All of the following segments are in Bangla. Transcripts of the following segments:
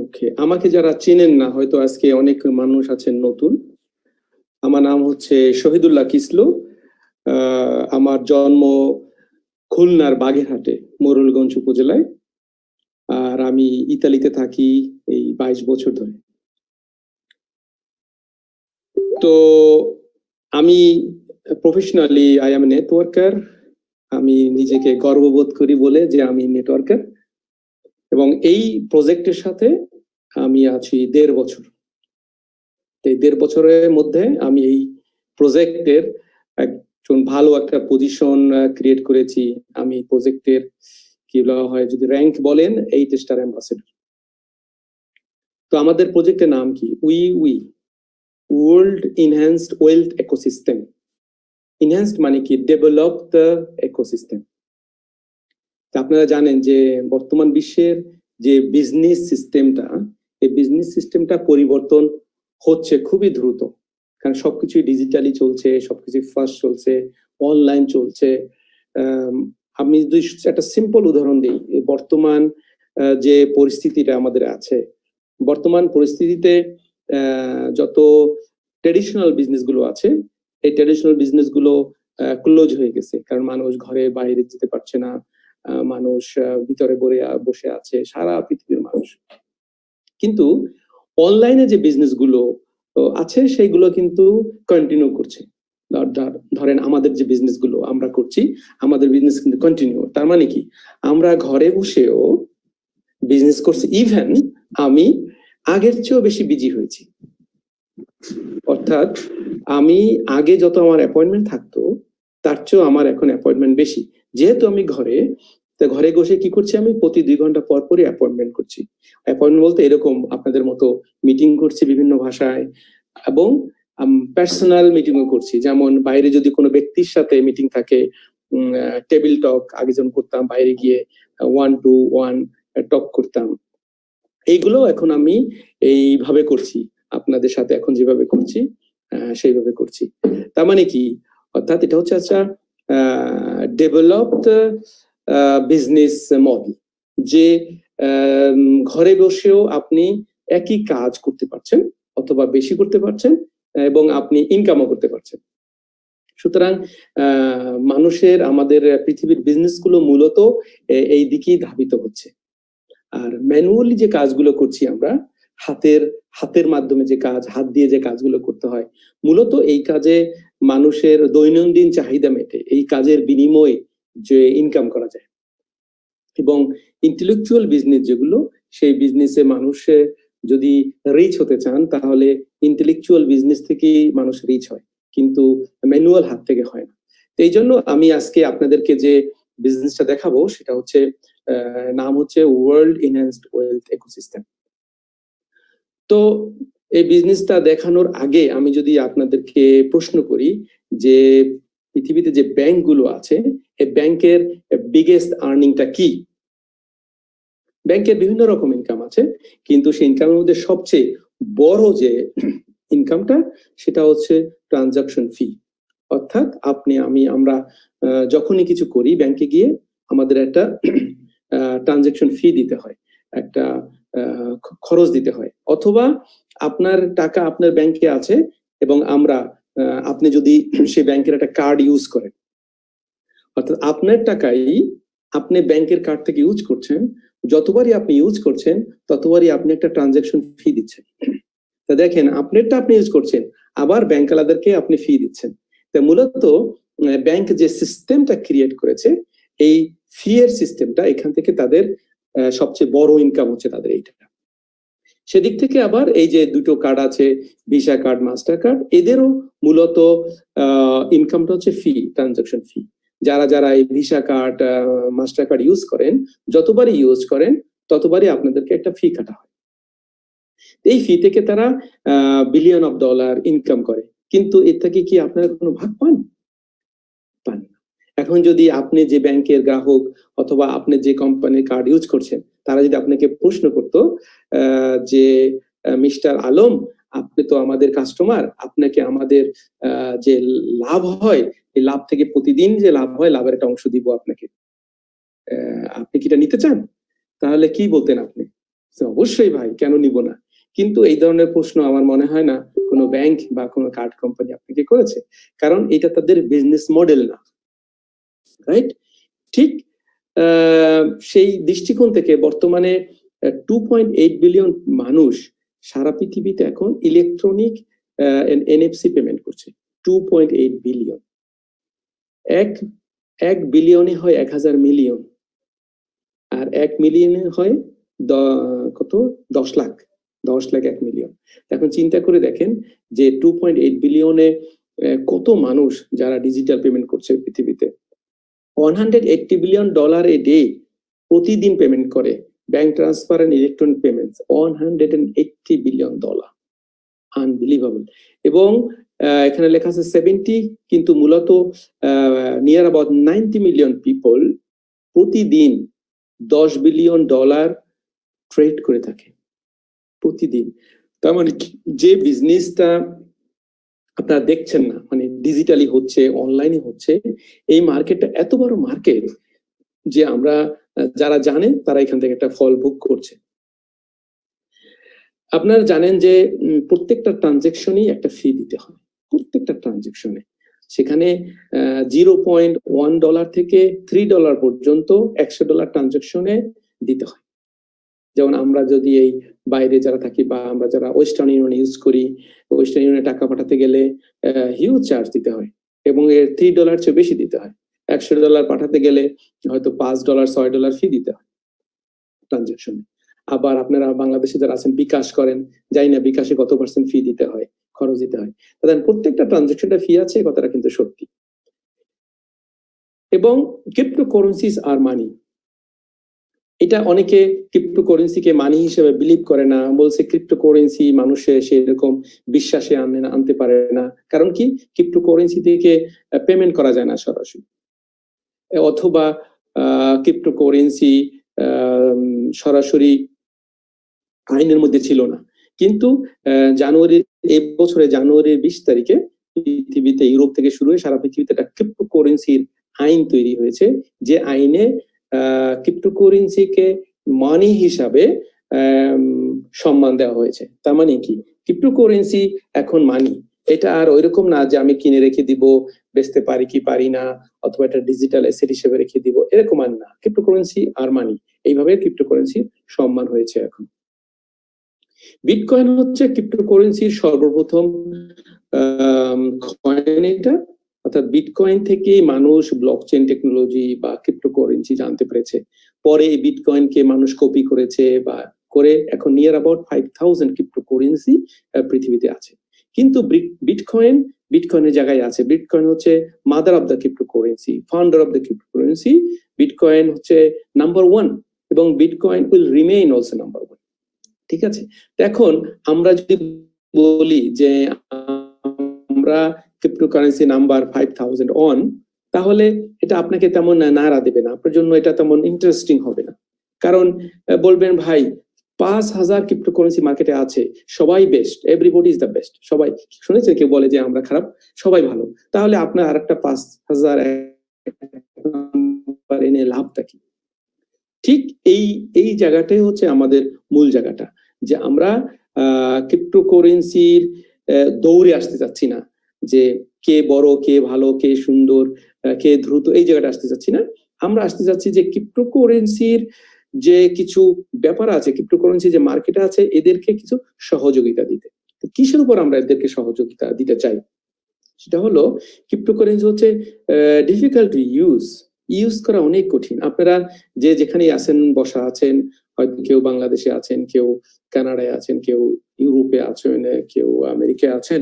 ওকে, আমাকে যারা চেনেন না, হয়তো আজকে অনেক মানুষ আছেন নতুন। আমার নাম হচ্ছে শহীদুল্লাহ কিসলু। আমার জন্ম খুলনার বাগেরহাটে, মোরেলগঞ্জ উপজেলায়। আর আমি ইতালিতে থাকি এই 22 বছর ধরে। তো আমি প্রফেশনালি আই এম নেটওয়ার্কার। আমি নিজেকে গর্ববোধ করি বলে যে আমি নেটওয়ার্কার, এবং এই প্রজেক্টের সাথে আমি আছি 1.5 বছর। এই 1.5 বছরের মধ্যে আমি এই প্রজেক্টের একজন ভালো একটা পজিশন ক্রিয়েট করেছি। আমি প্রজেক্টের কি বলা হয়, যদি র্যাঙ্ক বলেন, 8 স্টার অ্যাম্বাসেডর। তো আমাদের প্রজেক্টের নাম কি? We world enhanced wealth ecosystem. Enhanced মানে কি? Develop the ecosystem. আপনারা জানেন যে বর্তমান বিশ্বের যে বিজনেস সিস্টেমটা, এই বিজনেস সিস্টেমটা পরিবর্তন হচ্ছে খুবই দ্রুত, কারণ সবকিছু ডিজিটালি চলছে, সবকিছু ফাস্ট চলছে, অনলাইন চলছে। আমি যদি একটা সিম্পল উদাহরণ দিই, বর্তমান যে পরিস্থিতিটা আমাদের আছে, বর্তমান পরিস্থিতিতে যত ট্রেডিশনাল বিজনেস গুলো আছে, এই ট্রেডিশনাল বিজনেস গুলো ক্লোজ হয়ে গেছে, কারণ মানুষ ঘরে বাইরে যেতে পারছে না, মানুষ ভিতরে বসে আছে, সারা পৃথিবীর মানুষ। কিন্তু অনলাইনে যে বিজনেস গুলো আছে সেইগুলো কিন্তু কন্টিনিউ করছে। ধরেন আমাদের যে বিজনেস গুলো আমরা করছি, আমাদের বিজনেস কিন্তু কন্টিনিউ। তার মানে কি? আমরা ঘরে বসেও বিজনেস করছি। ইভেন আমি আগের চেয়েও বেশি বিজি হয়েছি। অর্থাৎ আমি আগে যত আমার অ্যাপয়েন্টমেন্ট থাকতো, তার চেয়েও আমার এখন অ্যাপয়েন্টমেন্ট বেশি। যেহেতু আমি ঘরে বসে কি করছি, আমি প্রতি 2 ঘন্টা পর পরই অ্যাপয়েন্টমেন্ট করছি। অ্যাপয়েন্টমেন্ট বলতে এরকম আপনাদের মতো মিটিং করছি বিভিন্ন ভাষায়, এবং পার্সোনাল মিটিংও করছি। যেমন বাইরে যদি কোনো ব্যক্তির সাথে মিটিং থাকে, টেবিল টক আগে যখন করতাম, বাইরে গিয়ে 1-to-1 টক করতাম, এইগুলো এখন আমি এইভাবে করছি, আপনাদের সাথে এখন যেভাবে করছি সেইভাবে করছি। তার মানে কি? অর্থাৎ এটা হচ্ছে আচ্ছা ডেভেলপড বিজনেস মডেল, যে ঘরে বসেও আপনি একই কাজ করতে পারছেন অথবা বেশি করতে পারছেন, এবং আপনি ইনকামও করতে পারছেন। সুতরাং মানুষের, আমাদের পৃথিবীর বিজনেস গুলো মূলত এই দিকেই ধাবিত হচ্ছে। আর ম্যানুয়ালি যে কাজগুলো করছি আমরা, হাতের মাধ্যমে যে কাজ, হাত দিয়ে যে কাজগুলো করতে হয়, মূলত এই কাজে মানুষের দৈনন্দিন চাহিদা মেটে, এই কাজের বিনিময়ে যে ইনকাম করা যায়। এবং ইন্টেলেকচুয়াল বিজনেস যেগুলো, সেই বিজনেসে মানুষে যদি রিচ হতে চান, তাহলে ইন্টেলেকচুয়াল বিজনেস থেকেই মানুষ রিচ হয়, কিন্তু ম্যানুয়াল হাত থেকে হয় না। তো এই জন্য আমি আজকে আপনাদেরকে যে বিজনেসটা দেখাবো, সেটা হচ্ছে নাম হচ্ছে ওয়ার্ল্ড ইনহ্যান্সড ওয়েলথ ইকোসিস্টেম। তো এই বিজনেসটা দেখানোর আগে আমি যদি আপনাদেরকে প্রশ্ন করি যে পৃথিবীতে যে ব্যাংকগুলো আছে, এই ব্যাংকের বিগেস্ট আর্নিংটা কি? ব্যাংকের বিভিন্ন রকম ইনকাম আছে, কিন্তু সেই ইনকামের মধ্যে সবচেয়ে বড় যে ইনকামটা, সেটা হচ্ছে ট্রানজাকশন ফি। অর্থাৎ আমরা যখনই কিছু করি ব্যাংকে গিয়ে, আমাদের একটা ট্রানজাকশন ফি দিতে হয়, একটা খরচ দিতে হয়। অথবা আপনার টাকা আপনার ব্যাংকে আছে, এবং আপনি যদি সেই ব্যাংকের একটা কার্ড ইউজ করেন, অর্থাৎ আপনার টাকাই আপনি ব্যাংকের কার্ড থেকে ইউজ করছেন, যতবারই আপনি ইউজ করছেন ততবারই আপনি একটা ট্রানজাকশন ফি দিচ্ছেন। তা দেখেন, আপনারটা আপনি ইউজ করছেন, আবার ব্যাংকওয়ালাদেরকে আপনি ফি দিচ্ছেন। তা মূলত ব্যাংক যে সিস্টেমটা ক্রিয়েট করেছে, এই ফি এর সিস্টেমটা, এখান থেকে তাদের সবচেয়ে বড় ইনকাম হচ্ছে তাদের এইটা। সেদিক থেকে আবার এই যে দুটো কার্ড আছে, ভিসা কার্ড, মাস্টার কার্ড, এদেরও মূলত ইনকামটা হচ্ছে ফি, ট্রানজাকশন ফি। যারা এই visa card, master card use করেন, যতবারই ইউজ করেন ততবারই আপনাদেরকে একটা ফি কাটা হয়। এই ফি থেকে তারা বিলিয়ন অফ ডলার ইনকাম করে, কিন্তু এর থেকে কি আপনারা কোনো ভাগ পান? পান না। এখন যদি আপনি যে ব্যাংকের গ্রাহক অথবা আপনি যে কোম্পানির কার্ড ইউজ করছেন, তারা যদি আপনাকে প্রশ্ন করতো যে মিস্টার আলম, আপনি তো আমাদের কাস্টমার, আপনাকে আমাদের যে লাভ হয়, এই লাভ থেকে প্রতিদিন যে লাভ হয়, লাভের একটা অংশ দিব আপনাকে, আপনি কি এটা নিতে চান? তাহলে কি বলতেন আপনি? অবশ্যই ভাই, কেন নিব না? কিন্তু এই ধরনের প্রশ্ন আমার মনে হয় না কোনো ব্যাংক বা কোনো কার্ড কোম্পানি আপনাকে করেছে, কারণ এটা তাদের বিজনেস মডেল না, রাইট? ঠিক সেই দৃষ্টিকোণ থেকে বর্তমানে 2.8 বিলিয়ন মানুষ সারা পৃথিবীতে এখন ইলেকট্রনিক এনএফসি পেমেন্ট করছে। 2.8 বিলিয়ন। এক বিলিয়নে হয় 1000 মিলিয়ন, আর 1 মিলিয়নে হয় কত? 10 লাখ। 10 লাখ 1 মিলিয়ন। এখন চিন্তা করে দেখেন যে 2.8 বিলিয়নে কত মানুষ যারা ডিজিটাল পেমেন্ট করছে পৃথিবীতে। $180 বিলিয়ন এ ডে প্রতিদিন পেমেন্ট করে bank transfer and electronic payments. $180 billion, unbelievable. এবং এখানে লেখা আছে 70, কিন্তু মূলত নিয়ার অ্যাবাউট 90 মিলিয়ন পিপল প্রতিদিন $10 বিলিয়ন ট্রেড করে থাকে প্রতিদিন। তার মানে যে বিজনেসটা আপনারা দেখছেন না, মানে ডিজিটালি হচ্ছে, অনলাইনে হচ্ছে, এই মার্কেটটা এত বড় মার্কেট যে আমরা যারা জানেন তারা এখান থেকে একটা ফল ভোগ করছে। আপনারা জানেন যে প্রত্যেকটা ট্রানজেকশনই একটা ফি দিতে হয়, প্রত্যেকটা ট্রানজেকশনে। সেখানে $0.1 থেকে $3 পর্যন্ত $100 ট্রানজেকশনে দিতে হয়। যেমন আমরা যদি এই বাইরে যারা থাকি বা আমরা যারা ওয়েস্টার্ন ইউনিয়ন ইউজ করি, ওয়েস্টার্ন ইউনিয়নে টাকা পাঠাতে গেলে হিউজ চার্জ দিতে হয়, এবং এর $3 চেয়ে বেশি দিতে হয়। $100 পাঠাতে গেলে হয়তো $5 $6 ফি দিতে হয় ট্রানজেকশনে। আবার আপনারা বাংলাদেশে যারা আছেন বিকাশ করেন, জানি না বিকাশে কত পার্সেন্ট ফি দিতে হয়, খরচ দিতে হয়। তাদের প্রত্যেকটা ট্রানজেকশনটা ফি আছে, কথাটা কিন্তু সত্যি। এবং ক্রিপ্টোকারেন্সিস আর মানি, এটা অনেকে ক্রিপ্টোকারেন্সিকে মানি হিসেবে বিলিভ করে না, বলছে ক্রিপ্টোকারেন্সি মানুষে সেরকম বিশ্বাসে আনতে পারে না। কারণ কি? ক্রিপ্টোকারেন্সি থেকে পেমেন্ট করা যায় না সরাসরি, অথবা ক্রিপ্টোকারেন্সি সরাসরি আইনের মধ্যে ছিল না। কিন্তু এই বছরের জানুয়ারির 20 তারিখে পৃথিবীতে, ইউরোপ থেকে শুরু হয়ে সারা পৃথিবীতে একটা ক্রিপ্টোকারেন্সির আইন তৈরি হয়েছে, যে আইনে ক্রিপ্টোকারেন্সিকে মানি হিসাবে সম্মান দেওয়া হয়েছে। তার মানে কি? ক্রিপ্টোকারেন্সি এখন মানি। এটা আর ওইরকম না যে আমি কিনে রেখে দিব, বেচতে পারি কি পারি না, অথবা এটা ডিজিটাল অ্যাসেট হিসেবে রেখে দিব, এরকম আর না। ক্রিপ্টোকারেন্সি আর মানি, এইভাবে ক্রিপ্টোকারেন্সি সম্মান হয়েছে এখন। বিটকয়েন হচ্ছে ক্রিপ্টোকারেন্সির সর্বপ্রথম কয়েন। এটা অর্থাৎ বিটকয়েন থেকে মানুষ ব্লকচেইন টেকনোলজি বা ক্রিপ্টোকারেন্সি জানতে পেরেছে। পরে এই বিটকয়েনকে মানুষ কপি করেছে বা করে এখন নিয়ার অ্যাবাউট 5000 ক্রিপ্টোকারেন্সি পৃথিবীতে আছে। কিন্তু বিটকয়েনের জায়গায় আছে। বিটকয়েন হচ্ছে mother of the cryptocurrency, founder of the cryptocurrency. Bitcoin হচ্ছে নাম্বার 1, এবং bitcoin will remain also number 1। ঠিক আছে? এখন আমরা যদি বলি যে আমরা ক্রিপ্টোকারেন্সি নাম্বার 5000 অন, তাহলে এটা আপনাকে তেমন নাড়া দেবে না, আপনার জন্য এটা তেমন ইন্টারেস্টিং হবে না। কারণ বলবেন ভাই 5000 ক্রিপ্টোকারেন্সি মার্কেটে আছে, সবাই best, everybody is the best. সবাই শুনেছে কেউ বলে যে আমরা খারাপ, সবাই ভালো। তাহলে আপনার আরেকটা 5000 এনে লাভটা কি? ঠিক এই জায়গাটাই হচ্ছে আমাদের মূল জায়গাটা, যে আমরা ক্রিপ্টোকারেন্সির দৌড়ে আসতে চাচ্ছি না, যে কে বড়, কে ভালো, কে সুন্দর, কে দ্রুত, এই জায়গাটা আসতে চাচ্ছি না। আমরা আসতে চাচ্ছি যে ক্রিপ্টোকারেন্সির যে কিছু ব্যাপার আছে, ক্রিপ্টোকারেন্সি যে মার্কেটে আছে, এদেরকে কিছু সহযোগিতা দিতে। কিসের উপর আমরা এদেরকে সহযোগিতা দিতে চাই? সেটা হলো ক্রিপ্টোকারেন্সি হচ্ছে ডিফিকাল্ট টু ইউজ করা অনেক কঠিন। আপনারা যে যেখানেই আছেন, বসা আছেন, হয়তো কেউ বাংলাদেশে আছেন, কেউ কানাডায় আছেন, কেউ ইউরোপে আছেন, কেউ আমেরিকায় আছেন,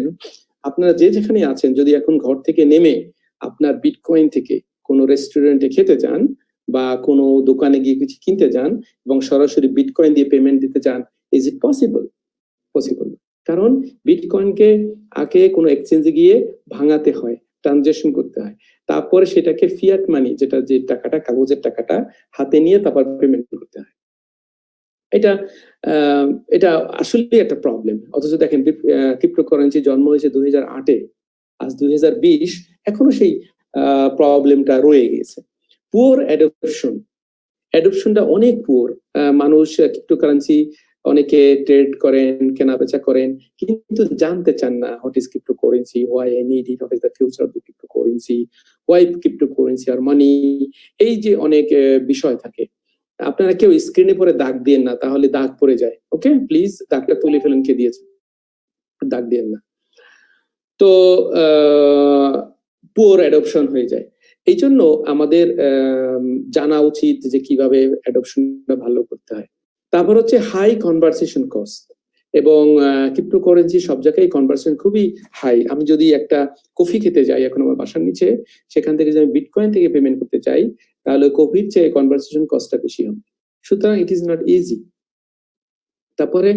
আপনারা যে যেখানে আছেন, যদি এখন ঘর থেকে নেমে আপনার বিটকয়েন থেকে কোনো রেস্টুরেন্টে খেতে যান বা কোনো দোকানে গিয়ে কিছু কিনতে যান এবং সরাসরি বিটকয়েন দিয়ে পেমেন্ট দিতে চান, ইজ ইট পসিবল? পসিবল। কারণ বিটকয়েনকে আগে কোনো এক্সচেঞ্জে গিয়ে ভাঙাতে হয়, ট্রানজাকশন করতে হয়, তারপরে সেটাকে ফিয়াট মানি, যেটা যে টাকাটা, কাগজের টাকাটা হাতে নিয়ে তারপর পেমেন্ট করতে হয়। এটা আসলে একটা প্রবলেম। অথচ দেখেন ক্রিপ্টোকারেন্সি জন্ম হয়েছে 2008-এ, আজ 2020, এখনো সেই প্রবলেমটা রয়ে গেছে। Poor adoption. অ্যাডপশনটা অনেক পুয়ার। মানুষ ক্রিপ্টোকারেন্সি অনেকে ট্রেড করেন, কেনাবেচা করেন, কিন্তু জানতে চান না what is cryptocurrency, why I need it, what is the future of the cryptocurrency, why cryptocurrency আর মানি, এই যে অনেক বিষয় থাকে। আপনারা কেউ স্ক্রিনে পরে দাগ দিয়েন না, তাহলে দাগ পড়ে যায়। ওকে, প্লিজ দাগটা তুলে ফেলেন, কে দিয়েছে, দাগ দিয়েন না। তো পুয়ার অ্যাডপশন হয়ে যায়। এই জন্য আমাদের জানা উচিত যে কিভাবে অ্যাডপশনটা ভালো করতে হয়। তারপর হচ্ছে হাই কনভারসেশন কস্ট, এবং ক্রিপ্টোকারেন্সি সব জায়গায় কনভারসেশন খুবই হাই। আমি যদি একটা কফি খেতে যাই এখন আমার বাসার নিচে, সেখান থেকে যদি আমি বিটকয়েন থেকে পেমেন্ট করতে চাই, তাহলে কফির চেয়ে কনভারসেশন কস্টটা বেশি হবে। সুতরাং ইট ইজ নট ইজি। তারপরে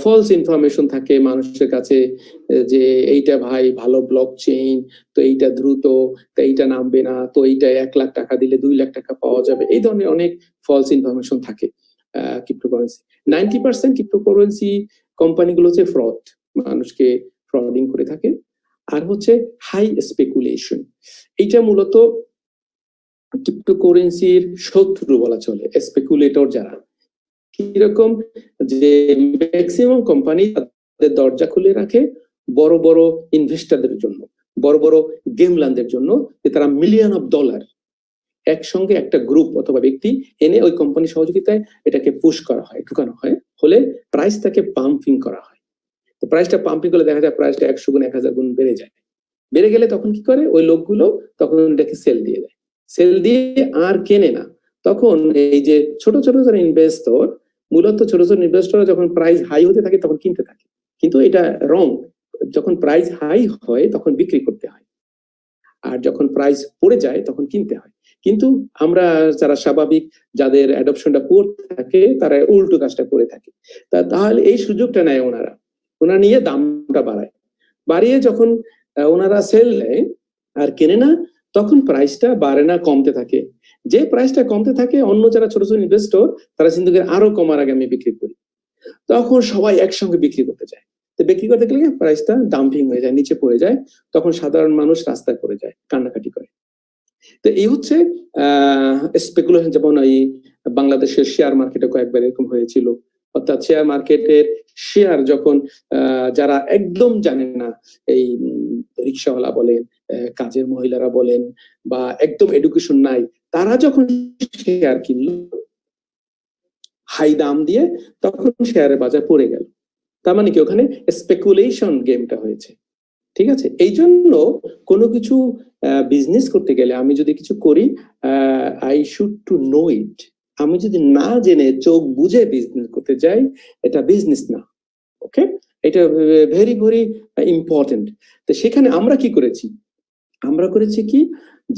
ফলস ইনফরমেশন থাকে মানুষের কাছে, যে এইটা ভাই ভালো ব্লক চেইন, তো এইটা দ্রুত, তো এইটা নামবে না, তো এইটা 1 লাখ টাকা দিলে 2 লাখ টাকা পাওয়া যাবে, এই ধরনের অনেক ফলস ইনফরমেশন থাকে ক্রিপ্টোকারেন্সি। 90% ক্রিপ্টোকারেন্সি কোম্পানিগুলো হচ্ছে ফ্রড, মানুষকে ফ্রডিং করে থাকে। আর হচ্ছে হাই স্পেকুলেশন, এইটা মূলত ক্রিপ্টোকারেন্সির শত্রু বলা চলে, স্পেকুলেটর যারা। কিরকম, যে ম্যাক্সিমাম কোম্পানি তাদের দরজা খুলে রাখে বড় বড় ইনভেস্টরদের জন্য, বড় বড় গেমলারদের জন্য, যে তারা মিলিয়ন অফ ডলার একসঙ্গে একটা গ্রুপ অথবা ব্যক্তি এনে ওই কোম্পানি সহযোগিতায় এটাকে পুশ করা হয়, ঢুকানো হয়, হলে প্রাইসটাকে পাম্পিং করা হয়। তো প্রাইসটা পাম্পিং করলে দেখা যায় প্রাইসটা 100 গুণ 1000 গুণ বেড়ে যায়। বেড়ে গেলে তখন কি করে ওই লোকগুলো, তখন এটাকে সেল দিয়ে দেয়, সেল দিয়ে আর কেনে না। তখন এই যে ছোট ছোট যারা ইনভেস্টর, মূলত ছোট ছোট ইনভেস্টররা যখন প্রাইস হাই হতে থাকে তখন কিনতে থাকে, কিন্তু এটা রং। যখন প্রাইস হাই হয় তখন বিক্রি করতে হয়, আর যখন প্রাইস পড়ে যায় তখন কিনতে হয়। কিন্তু আমরা যারা স্বাভাবিক, যাদের অ্যাডপশনটা পুয়ার থাকে, তারা উল্টো কাজটা করে থাকে। তাহলে এই সুযোগটা নেয় ওনারা নিয়ে দামটা বাড়ায়, বাড়িয়ে যখন ওনারা সেল দেয় আর কেনে না, তখন প্রাইসটা বাড়ে না, কমতে থাকে। যে প্রাইসটা কমতে থাকে, অন্য যারা ছোট ছোট ইনভেস্টর তারা চিন্তা করে আরো কমার আগে আমি বিক্রি করি, তখন সবাই একসঙ্গে বিক্রি করতে যায়। তো বিক্রি করতে গেলে প্রাইসটা ডাম্পিং হয়ে যায়, নিচে পড়ে যায়, তখন সাধারণ মানুষ রাস্তায় পড়ে যায়, কান্নাকাটি করে। তো এই হচ্ছে স্পেকুলেশন। যেমন এই বাংলাদেশের শেয়ার মার্কেটে কয়েকবার এরকম হয়েছিল, অর্থাৎ শেয়ার মার্কেটের শেয়ার যখন যারা একদম জানেন না, এই রিক্সাওয়ালা বলেন, কাজের মহিলারা বলেন, বা একদম এডুকেশন নাই, তারা যখন শেয়ার কিনলো হাই দাম দিয়ে, তখন শেয়ারের বাজার পড়ে গেল। তার মানে কি, ওখানে স্পেকুলেশন গেমটা হয়েছে। ঠিক আছে, এই জন্য কোনো কিছু বিজনেস করতে গেলে, আমি যদি কিছু করি, আই শুড টু নো ইট। আমি যদি না জেনে চোখ বুঝে বিজনেস করতে যাই, এটা বিজনেস না। ওকে, এটা ভেরি ভেরি ইম্পর্টেন্ট। তো সেখানে আমরা কি করেছি, আমরা করেছি কি,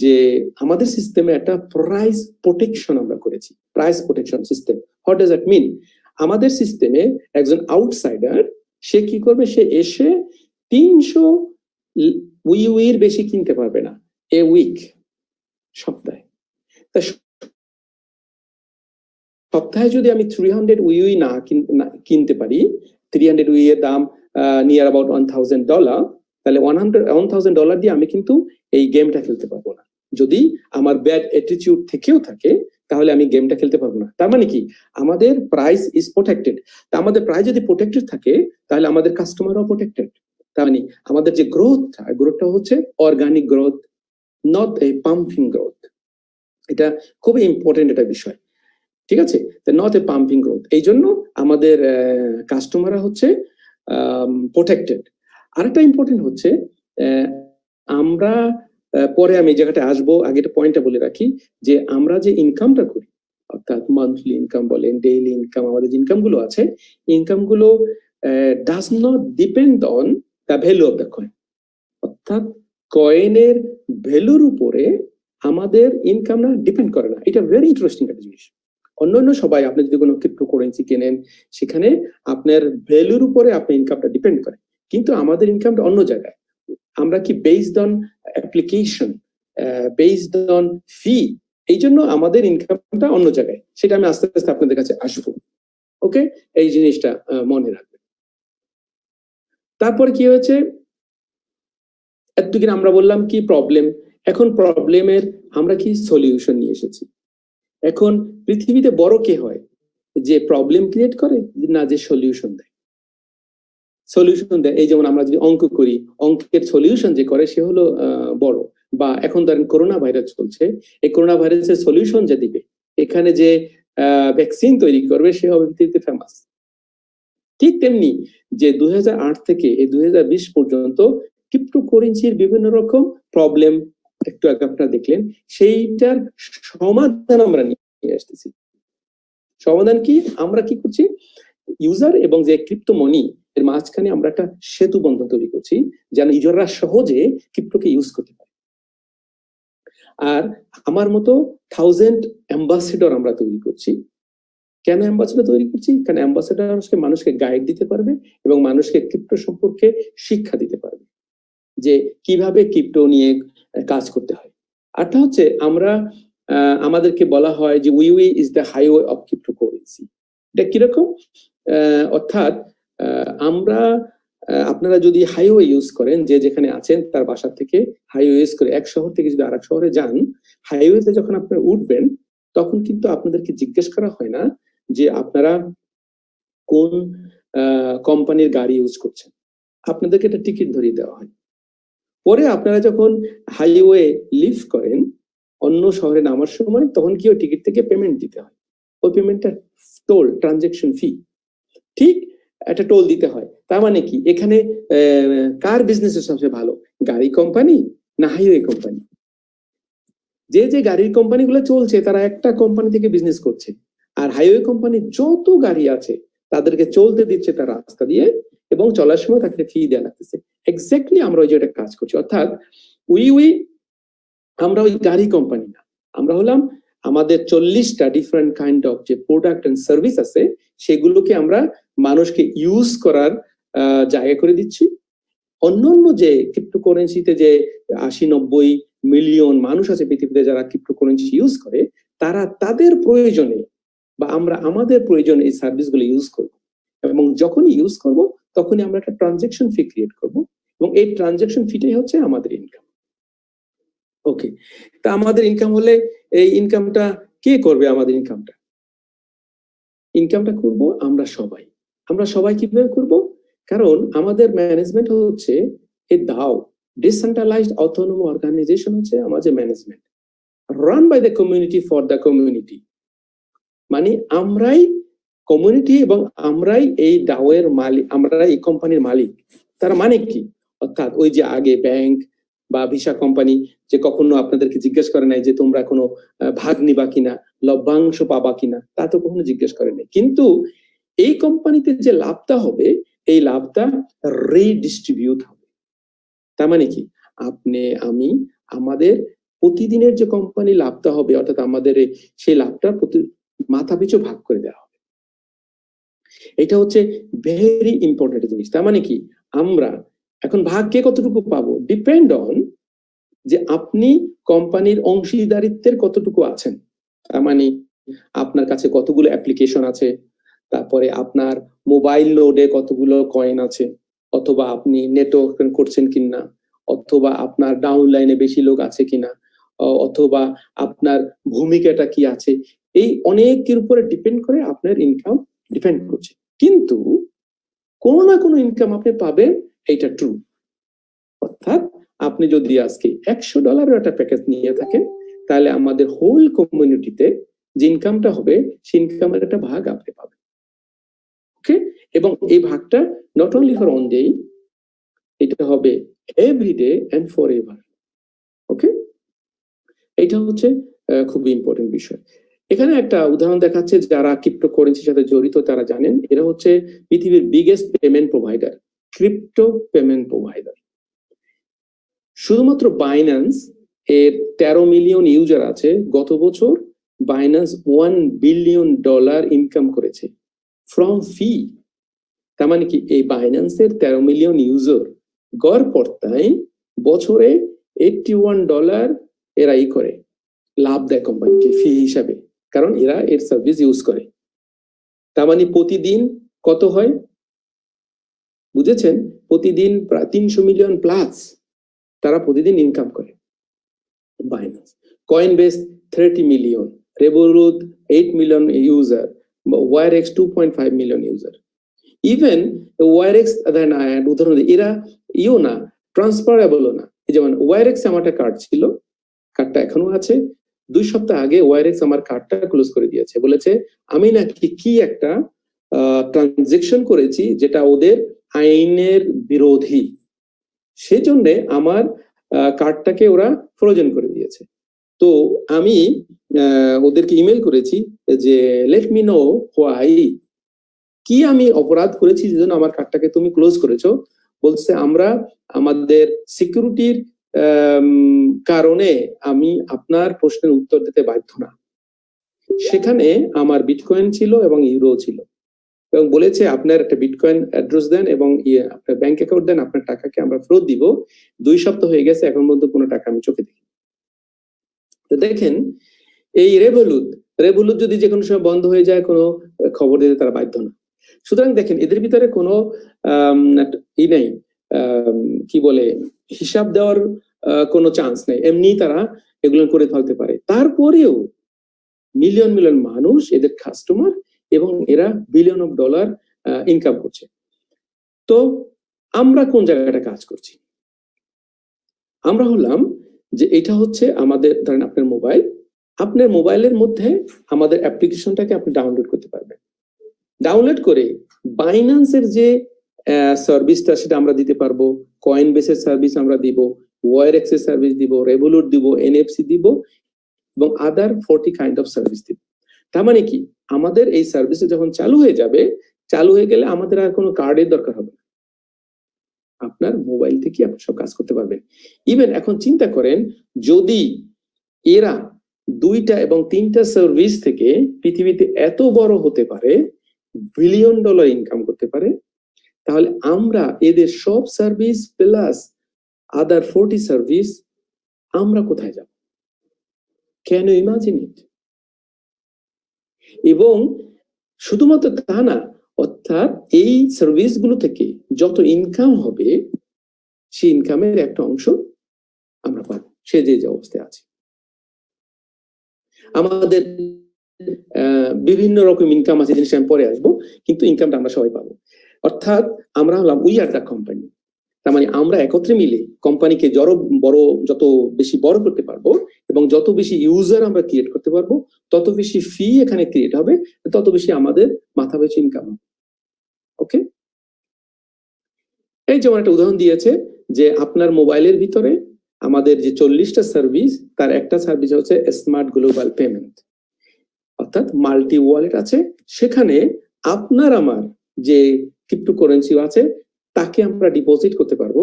যে আমাদের সিস্টেমে একটা প্রাইস প্রোটেকশন আমরা করেছি, price protection system. What does that mean? আমাদের সিস্টেমে একজন আউটসাইডার, সে কি করবে, সে এসে 300 উইউইর বেশি কিনতে পারবে না এ উইক, সপ্তাহে। তা সপ্তাহে যদি আমি 300 উইউই না কিনতে পারি, 300 উই এর দাম নিয়ার অ্যাবাউট $1000, তাহলে $1000 দিয়ে আমি কিন্তু এই গেমটা খেলতে পারবো না। যদি আমার ব্যাড অ্যাটিটিউড থেকেও থাকে, তাহলে আমি গেমটা খেলতে পারবো না। তার মানে কি, আমাদের প্রাইস ইজ প্রোটেক্টেড। তা আমাদের প্রাইস যদি প্রোটেক্টেড থাকে, তাহলে আমাদের কাস্টমারও প্রোটেক্টেড। তার মানে আমাদের যে গ্রোথটা হচ্ছে organic growth, not a pumping growth. এটা খুবই ইম্পর্টেন্ট একটা বিষয়। ঠিক আছে, নট এ পাম্পিং গ্রোথ। এই জন্য আমাদের কাস্টমাররা হচ্ছে প্রোটেক্টেড। আরেকটা ইম্পর্টেন্ট হচ্ছে, আমরা পরে আমি এই জায়গাটা আসবো, আগে একটা পয়েন্টটা বলে রাখি, যে আমরা যে ইনকামটা করি, অর্থাৎ মান্থলি ইনকাম বলেন, ডেইলি ইনকাম, আমাদের যে ইনকাম গুলো আছে, ইনকাম গুলো does not depend on the value of the coin. অর্থাৎ কয়েনের ভ্যালুর উপরে আমাদের ইনকামটা ডিপেন্ড করে না। এটা ভেরি ইন্টারেস্টিং একটা জিনিস। অন্যান্য সবাই, আপনি যদি কোনো ক্রিপ্টোকারেন্সি কেনেন, সেখানে আপনার ভ্যালুর উপরে আপনার ইনকামটা ডিপেন্ড করে, কিন্তু আমাদের ইনকামটা অন্য জায়গায়। আমরা কি based on application, based on fee, এই জন্য আমাদের ইনকামটা অন্য জায়গায়। সেটা আমি আস্তে আস্তে আপনাদের কাছে আসবো। ওকে, এই জিনিসটা মনে রাখবেন। তারপর কি হয়েছে, এতদিন আমরা বললাম কি প্রবলেম, এখন প্রবলেমের আমরা কি সলিউশন নিয়ে এসেছি। এখন পৃথিবীতে বড় কে হয়? যে প্রবলেম ক্রিয়েট করে, না যে সলিউশন দেয়। সলিউশন দেয়, এই যেমন আমরা যদি অঙ্ক করি, অঙ্কের সলিউশন যে করে সে হলো বড়। বা এখন ধরেন করোনা ভাইরাস চলছে, এই করোনা ভাইরাসের সলিউশন যে দিবে, এখানে যে ভ্যাকসিন তৈরি করবে, সে হবে পৃথিবীতে ফেমাস। ঠিক তেমনি যে 2008 থেকে এই 2020 পর্যন্ত ক্রিপ্টোকারেন্সির বিভিন্ন রকম প্রবলেম একটু আগে আপনারা দেখলেন, সেইটার সমাধান আমরা নিয়ে আসতেছি। সমাধান কি? আমরা কি করছি? ইউজার এবং যে ক্রিপ্টো মনি এর মাঝখানে আমরা একটা সেতু বন্ধন তৈরি করছি, যেন ইউজাররা সহজে ক্রিপ্টোকে ইউজ করতে পারে। আর আমার মতো 1000 অ্যাম্বাসেডর আমরা তৈরি করছি। কেন অ্যাম্বাসেডর তৈরি করছি? কারণ অ্যাম্বাসেডর মানুষকে গাইড দিতে পারবে এবং মানুষকে ক্রিপ্টো সম্পর্কে শিক্ষা দিতে পারবে, যে কিভাবে ক্রিপ্টো নিয়ে কাজ করতে হয়। আরটা হচ্ছে আমরা আমাদেরকে বলা হয় যে we is the highway of cryptocurrency. এটা কিরকম? অর্থাৎ আমরা আপনারা যদি হাইওয়ে ইউজ করেন, যে যেখানে আছেন তার বাসা থেকে হাইওয়ে ইউজ করে এক শহর থেকে যদি আরেক শহরে যান, হাইওয়েতে যখন আপনারা উঠবেন তখন কিন্তু আপনাদেরকে জিজ্ঞেস করা হয় না যে আপনারা কোন কোম্পানির গাড়ি ইউজ করছেন, আপনাদেরকে একটা টিকিট ধরিয়ে দেওয়া হয়। পরে আপনারা যখন হাইওয়ে লিভ করেন অন্য শহরে নামার সময়, তখন কি ওই টিকিট থেকে পেমেন্ট দিতে হয়। ওই পেমেন্টটা টোল, ট্রানজেকশন ফি, ঠিক একটা টোল দিতে হয়। তার মানে কি, এখানে কার বিজনেস সবচেয়ে ভালো, গাড়ি কোম্পানি না হাইওয়ে কোম্পানি? যে যে গাড়ির কোম্পানিগুলো চলছে তারা একটা কোম্পানি থেকে বিজনেস করছে, আর হাইওয়ে কোম্পানি যত গাড়ি আছে তাদেরকে চলতে দিচ্ছে তার রাস্তা দিয়ে, এবং চলার সময় তাকে ফি দেওয়া লাগতেছে। এক্স্যাক্টলি আমরা ওই যেটা কাজ করছি, অর্থাৎ আমরা ওই গাড়ি কোম্পানি না, আমরা হলাম আমাদের 40টা ডিফারেন্ট কাইন্ড অফ যে প্রোডাক্ট এন্ড সার্ভিস আছে, সেগুলোকে আমরা মানুষকে ইউজ করার জায়গা করে দিচ্ছি। অন্যান্য যে ক্রিপ্টোকারেন্সিতে যে 80-90 মিলিয়ন মানুষ আছে পৃথিবীতে যারা ক্রিপ্টোকারেন্সি ইউজ করে, তারা তাদের প্রয়োজনে বা আমরা আমাদের প্রয়োজনে এই সার্ভিসগুলো ইউজ করব, এবং যখনই ইউজ করব তখনই আমরা একটা ট্রানজেকশন ফি ক্রিয়েট করব, এবং এই ট্রানজেকশন ফিটাই হচ্ছে আমাদের ইনকাম। ওকে, তা আমাদের ইনকাম হলে এই ইনকামটা কে করবে? আমাদের ইনকামটা করব আমরা সবাই। আমরা সবাই কিভাবে করব? কারণ আমাদের ম্যানেজমেন্ট হচ্ছে এ দাও, ডিসেন্ট্রালাইজড অটোনোমাস অর্গানাইজেশন হচ্ছে আমাদের management, run by the community for the community. মানে আমরাই কমিউনিটি এবং আমরাই এই ডাও এর মালিক, আমরাই এই কোম্পানির মালিক। তার মানে কি? অর্থাৎ ওই যে আগে ব্যাংক বা ভিসা কোম্পানি যে কখনো আপনাদেরকে জিজ্ঞেস করে নাই যে তোমরা কোনো ভাগ নিবা কিনা, লভ্যাংশ পাবা কিনা, তা তো কখনো জিজ্ঞেস করে নাই। কিন্তু এই কোম্পানিতে যে লাভটা হবে, এই লাভটা রিডিস্ট্রিবিউট হবে। তার মানে কি, আপনি আমি আমাদের প্রতিদিনের যে কোম্পানি লাভটা হবে, অর্থাৎ আমাদের সেই লাভটা প্রতি মাথা পিছু ভাগ করে দেওয়া হবে। এটা হচ্ছে ভেরি ইম্পর্টেন্ট জিনিস। তার মানে কি, আমরা এখন ভাগ কে কতটুকু পাবো ডিপেন্ড অন যে আপনি কোম্পানির অংশীদারিত্বের কতটুকু আছেন। তার মানে আপনার কাছে কতগুলো অ্যাপ্লিকেশন আছে, তারপরে আপনার মোবাইল নোডে কতগুলো কয়েন আছে, অথবা আপনি নেটওয়ার্ক করছেন কিনা, অথবা আপনার ডাউনলাইনে বেশি লোক আছে কিনা, অথবা আপনার ভূমিকাটা কি আছে, এই অনেকের উপরে ডিপেন্ড করে আপনার ইনকাম ডিপেন্ড করছে। কিন্তু কোনো না কোনো ইনকাম আপনি পাবেন, এইটা ট্রু। অর্থাৎ আপনি যদি আজকে $100 একটা প্যাকেজ নিয়ে থাকেন, তাহলে আমাদের হোল কমিউনিটিতে যে ইনকামটা হবে সেই ইনকামের একটা ভাগ আপনি পাবেন। ওকে, এবং এই ভাগটা not only for one day, এটা হবে এভরিডে এন্ড ফর এভার। ওকে, এটা হচ্ছে খুবই ইম্পর্টেন্ট বিষয়। এখানে একটা উদাহরণ দেখাচ্ছে, যারা ক্রিপ্টোকারেন্সির সাথে জড়িত তারা জানেন, এরা হচ্ছে পৃথিবীর biggest payment provider, crypto payment provider. শুধুমাত্র বাইন্যান্স এর 13 মিলিয়ন ইউজার আছে। গত বছর বাইন্যান্স $1 বিলিয়ন ইনকাম করেছে ফ্রম ফি। তার মানে কি, এই বাইন্যান্সের 13 মিলিয়ন ইউজার গড় পড়তায় বছরে $81 এরা করে লাভ দেয় কোম্পানিকে ফি হিসাবে, কারণ এরা এর সার্ভিস ইউজ করে। তার মানে প্রতিদিন কত হয় বুঝেছেন? প্রতিদিন প্রায় 300 মিলিয়ন প্লাস তারা প্রতিদিন ইনকাম করে। Binance, Coinbase 30 million, Revolut 8 million user, Wirex 2.5 million user. Even Wirex উদাহরণ এরা ইও না, ট্রান্সফারেবলও না। যেমন ওয়াইরেক্স আমার একটা কার্ড ছিল, কার্ডটা এখনো আছে। 2 সপ্তাহ আগে ওয়াইরেক্স আমার কার্ডটা ক্লোজ করে দিয়েছে, বলেছে আমি নাকি কি একটা ট্রানজেকশন করেছি যেটা ওদের আইনের বিরোধী, সেজন্য আমার কার্ডটাকে ওরা ফ্রোজেন করে দিয়েছে। তো আমি ওদেরকে ইমেল করেছি যে লেট মি নো হোয়াই, কি আমি অপরাধ করেছি যেজন্য আমার কার্ডটাকে তুমি ক্লোজ করেছো। বলছে আমরা আমাদের সিকিউরিটির কারণে আমি আপনার প্রশ্নের উত্তর দিতে বাধ্য না। সেখানে আমার বিটকয়েন ছিল এবং ইউরো ছিল, এবং বলেছে আপনার একটা বিটকয়েন অ্যাড্রেস দেন এবং আপনার ব্যাংক অ্যাকাউন্ট দেন, আপনার টাকাকে আমরা ফেরত দিব। 2 সপ্তাহ হয়ে গেছে, এখন পর্যন্ত কোনো টাকা আমি চোখে দেখি। তো দেখেন এই রেভোলুট যদি যে কোনো সময় বন্ধ হয়ে যায়, কোনো খবর দিতে তারা বাধ্য না। সুতরাং দেখেন এদের ভিতরে কোনো নেই, কি বলে, হিসাব দেওয়ার কোনো চান্স নেই, এমনি তারা এগুলো করে ফেলতে পারে। তারপরেও মিলিয়ন মিলিয়ন মানুষ এদের কাস্টমার, এবং এরা বিলিয়ন অফ ডলার ইনকাম করছে। তো আমরা কোন জায়গাটা কাজ করছি? আমরা হলাম যে এটা হচ্ছে আমাদের, ধরেন আপনার মোবাইল, আপনার মোবাইলের মধ্যে আমাদের অ্যাপ্লিকেশনটাকে আপনি ডাউনলোড করতে পারবেন। ডাউনলোড করে বাইন্যান্সের যে সার্ভিসটা সেটা আমরা দিতে পারবো, কয়েন বেসের সার্ভিস আমরা দিব, ওয়াইরেক্স এর সার্ভিস দিব, রেভোলুট দিব, এনএফসি দিব, এবং আদার 40 কাইন্ড অফ সার্ভিস দিব। তার মানে কি, আমাদের এই সার্ভিস যখন চালু হয়ে যাবে, চালু হয়ে গেলে আমাদের আর কোনো কার্ডের দরকার হবে না, আপনার মোবাইল থেকে আপনি সব কাজ করতে পারবেন। ইভেন এখন চিন্তা করেন, যদি এরা 2টা এবং 3টা সার্ভিস থেকে পৃথিবীতে এত বড় হতে পারে, বিলিয়ন ডলার ইনকাম করতে পারে, তাহলে আমরা এদের সব সার্ভিস প্লাস আদার 40 সার্ভিস আমরা কোথায় যাব? Can you imagine it? এবং শুধুমাত্র তা না, অর্থাৎ এই সার্ভিসগুলো থেকে যত ইনকাম হবে, সেই ইনকামের একটা অংশ আমরা পাবো, সে যে অবস্থায় আছে। আমাদের বিভিন্ন রকম ইনকাম আছে, জিনিস আমি পরে আসবো, কিন্তু ইনকামটা আমরা সবাই পাবো। অর্থাৎ আমরা হলাম উই আর দ্য কোম্পানি। তার মানে আমরা একত্রে মিলে কোম্পানিকে যত বেশি বড় করতে পারবো, এবং যত বেশি ইউজার আমরা ক্রিয়েট করতে পারবো, তত বেশি ফি এখানে ক্রিয়েট হবে, তত বেশি আমাদের মাথা পিছু ইনকাম হবে। ওকে, এই যেমন একটা উদাহরণ দিয়েছে যে আপনার মোবাইলের ভিতরে আমাদের যে 40টা সার্ভিস, তার একটা সার্ভিস হচ্ছে স্মার্ট গ্লোবাল পেমেন্ট, অর্থাৎ মাল্টি ওয়ালেট আছে। সেখানে আপনার আমার যে ক্রিপ্টোকারেন্সি আছে তাকে আমরা ডিপোজিট করতে পারবো।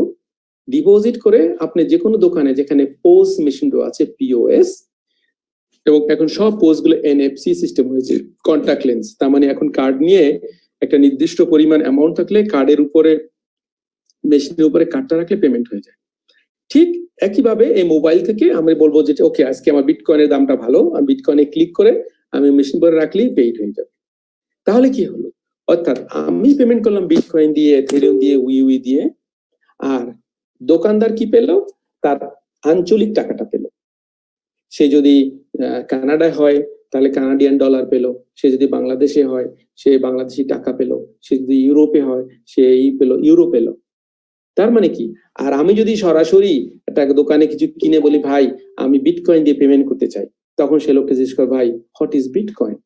ডিপোজিট করে আপনি যে কোনো দোকানে, যেখানে পোস মেশিনও আছে, পিওএস, এবং এখন সব পোস গুলো এনএফসি সিস্টেম হয়েছে, কন্টাক্ট লেন্স। তার মানে এখন কার্ড নিয়ে একটা নির্দিষ্ট পরিমাণ অ্যামাউন্ট থাকলে কার্ডের উপরে, মেশিনের উপরে কার্ডটা রাখলে পেমেন্ট হয়ে যায়। ঠিক একইভাবে এই মোবাইল থেকে আমি বলবো যে ওকে, আজকে আমার বিটকয়েনের দামটা ভালো, আমি বিটকয়েনে ক্লিক করে আমি মেশিন পরে রাখলেই পেইড হয়ে যাবে। তাহলে কি হলো? অর্থাৎ আমি পেমেন্ট করলাম বিটকয়েন দিয়ে, এথেরিয়াম দিয়ে, উই দিয়ে, আর দোকানদার কি পেল? তার আঞ্চলিক টাকাটা পেল। সে যদি কানাডায় হয় তাহলে কানাডিয়ান ডলার পেল, সে যদি বাংলাদেশে হয় সে বাংলাদেশি টাকা পেল, সে যদি ইউরোপে হয় সে ইউরো পেল। তার মানে কি, আর আমি যদি সরাসরি একটা দোকানে কিছু কিনে বলি ভাই আমি বিটকয়েন দিয়ে পেমেন্ট করতে চাই, তখন সে লোককে জিজ্ঞেস করে ভাই হোয়াট ইজ বিটকয়েন?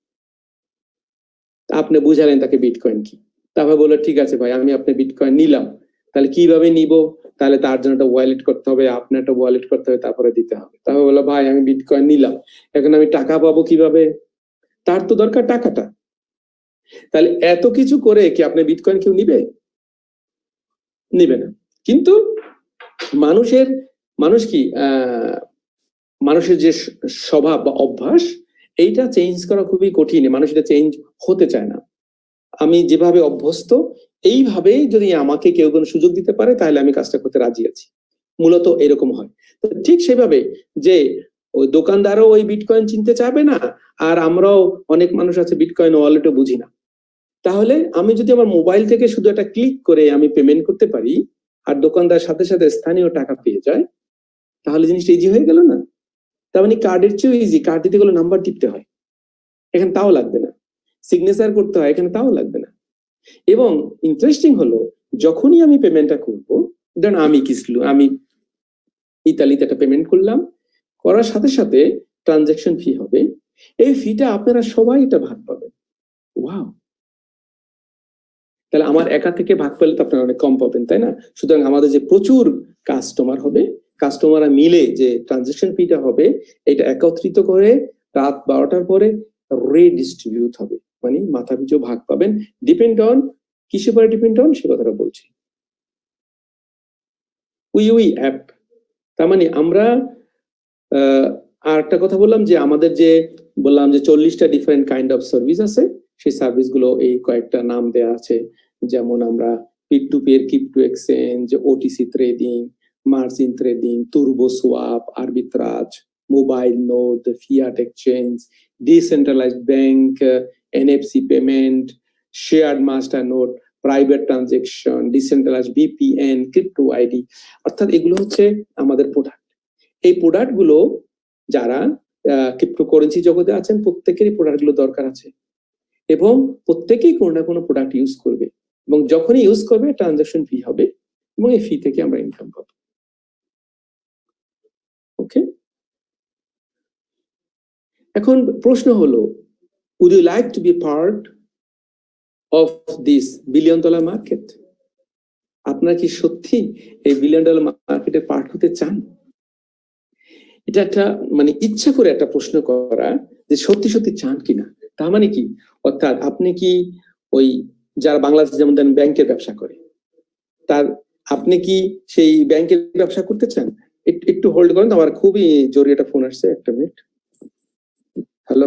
আপনি বুঝালেন তাকে বিটকয়েন কি, তারপর বললো ঠিক আছে ভাই আমি আপনার বিটকয়েন নিলাম। তাহলে কিভাবে নিব? তাহলে তার জন্য একটা ওয়ালেট করতে হবে, আপনার একটা ওয়ালেট করতে হবে, তারপরে দিতে হবে। তারপর বললো ভাই আমি বিটকয়েন নিলাম, এখন আমি টাকা পাবো কিভাবে? তার তো দরকার টাকাটা। তাহলে এত কিছু করে কি আপনি বিটকয়েন কেউ নিবে? নিবে না। কিন্তু মানুষের যে স্বভাব বা অভ্যাস, এইটা চেঞ্জ করা খুবই কঠিন। মানুষ এটা চেঞ্জ হতে চায় না। আমি যেভাবে অভ্যস্ত, এইভাবে যদি আমাকে কেউ কোনো সুযোগ দিতে পারে তাহলে আমি কাজটা করতে রাজি আছি। মূলত এরকম হয়। ঠিক সেভাবে যে ওই দোকানদারও ওই বিটকয়েন চিনতে চাবে না, আর আমরাও অনেক মানুষ আছে বিটকয়েন ওয়ালেটও বুঝি না। তাহলে আমি যদি আমার মোবাইল থেকে শুধু একটা ক্লিক করে আমি পেমেন্ট করতে পারি, আর দোকানদার সাথে সাথে স্থানীয় টাকা পেয়ে যায়, তাহলে জিনিসটা ইজি হয়ে গেল না? তার মানে কার্ডের চেয়েও ইজি। কার্ড দিতে গেলে নাম্বার টিপতে হয়, এখানে তাও লাগবে না। সিগনেচার করতে হয়, এখানে তাও লাগবে না। এবং ইন্টারেস্টিং হলো, যখনই আমি পেমেন্টটা করবো, ধরেন আমি ইতালিতে একটা পেমেন্ট করলাম, করার সাথে সাথে ট্রানজাকশন ফি হবে। এই ফিটা আপনারা সবাই এটা ভাগ পাবেন। ওয়াও, তাহলে আমার একা থেকে ভাগ পেলে তো আপনারা অনেক কম পাবেন, তাই না? সুতরাং আমাদের যে প্রচুর কাস্টমার হবে, কাস্টমাররা মিলে যে ট্রানজাকশন ফিটা হবে, এটা একত্রিত করে রাত 12টার পরে রিডিস্ট্রিবিউট হবে, মানে মাথা পিছু ভাগ পাবেন। ডিপেন্ড অন, কিসের পরে ডিপেন্ড অন সে কথাটা বলছি। উই অ্যাপ, তার মানে আমরা আর একটা কথা বললাম যে আমাদের যে বললাম যে 40টা ডিফারেন্ট কাইন্ড অফ সার্ভিস আছে, সেই সার্ভিস গুলো এই কয়েকটা নাম দেয়া আছে। যেমন আমরা peer to peer crypto exchange, OTC trading, margin trading, turbo swap, arbitrage, mobile node, fiat exchange, decentralised bank, NFC payment, shared master node, private transaction, decentralised VPN, crypto ID. অর্থাৎ এগুলো হচ্ছে আমাদের প্রোডাক্ট। এই প্রোডাক্ট গুলো যারা ক্রিপ্টোকারেন্সি জগতে আছেন প্রত্যেকেরই প্রোডাক্ট গুলো দরকার আছে, এবং প্রত্যেকেই কোনো না কোনো প্রোডাক্ট ইউজ করবে, এবং যখনই ইউজ করবে ট্রানজাকশন ফি হবে, এবং এই ফি থেকে আমরা ইনকাম পাবো। ওকে, এখন প্রশ্ন হলো, would you like to be part of this $1 billion market? আপনারা কি সত্যি এই $1 billion মার্কেটের পার্ট হতে চান? এটা একটা মানে ইচ্ছা করে একটা প্রশ্ন করা, যে সত্যি সত্যি চান কিনা। তার মানে কি, অর্থাৎ আপনি কি ওই যারা বাংলাদেশে যেমন ব্যাংকের ব্যবসা করে, তার আপনি কি সেই ব্যাংকের ব্যবসা করতে চান? একটু হোল্ড করেন, আমার খুবই জরুরি একটা ফোন আসছে, একটা মিনিট। Hello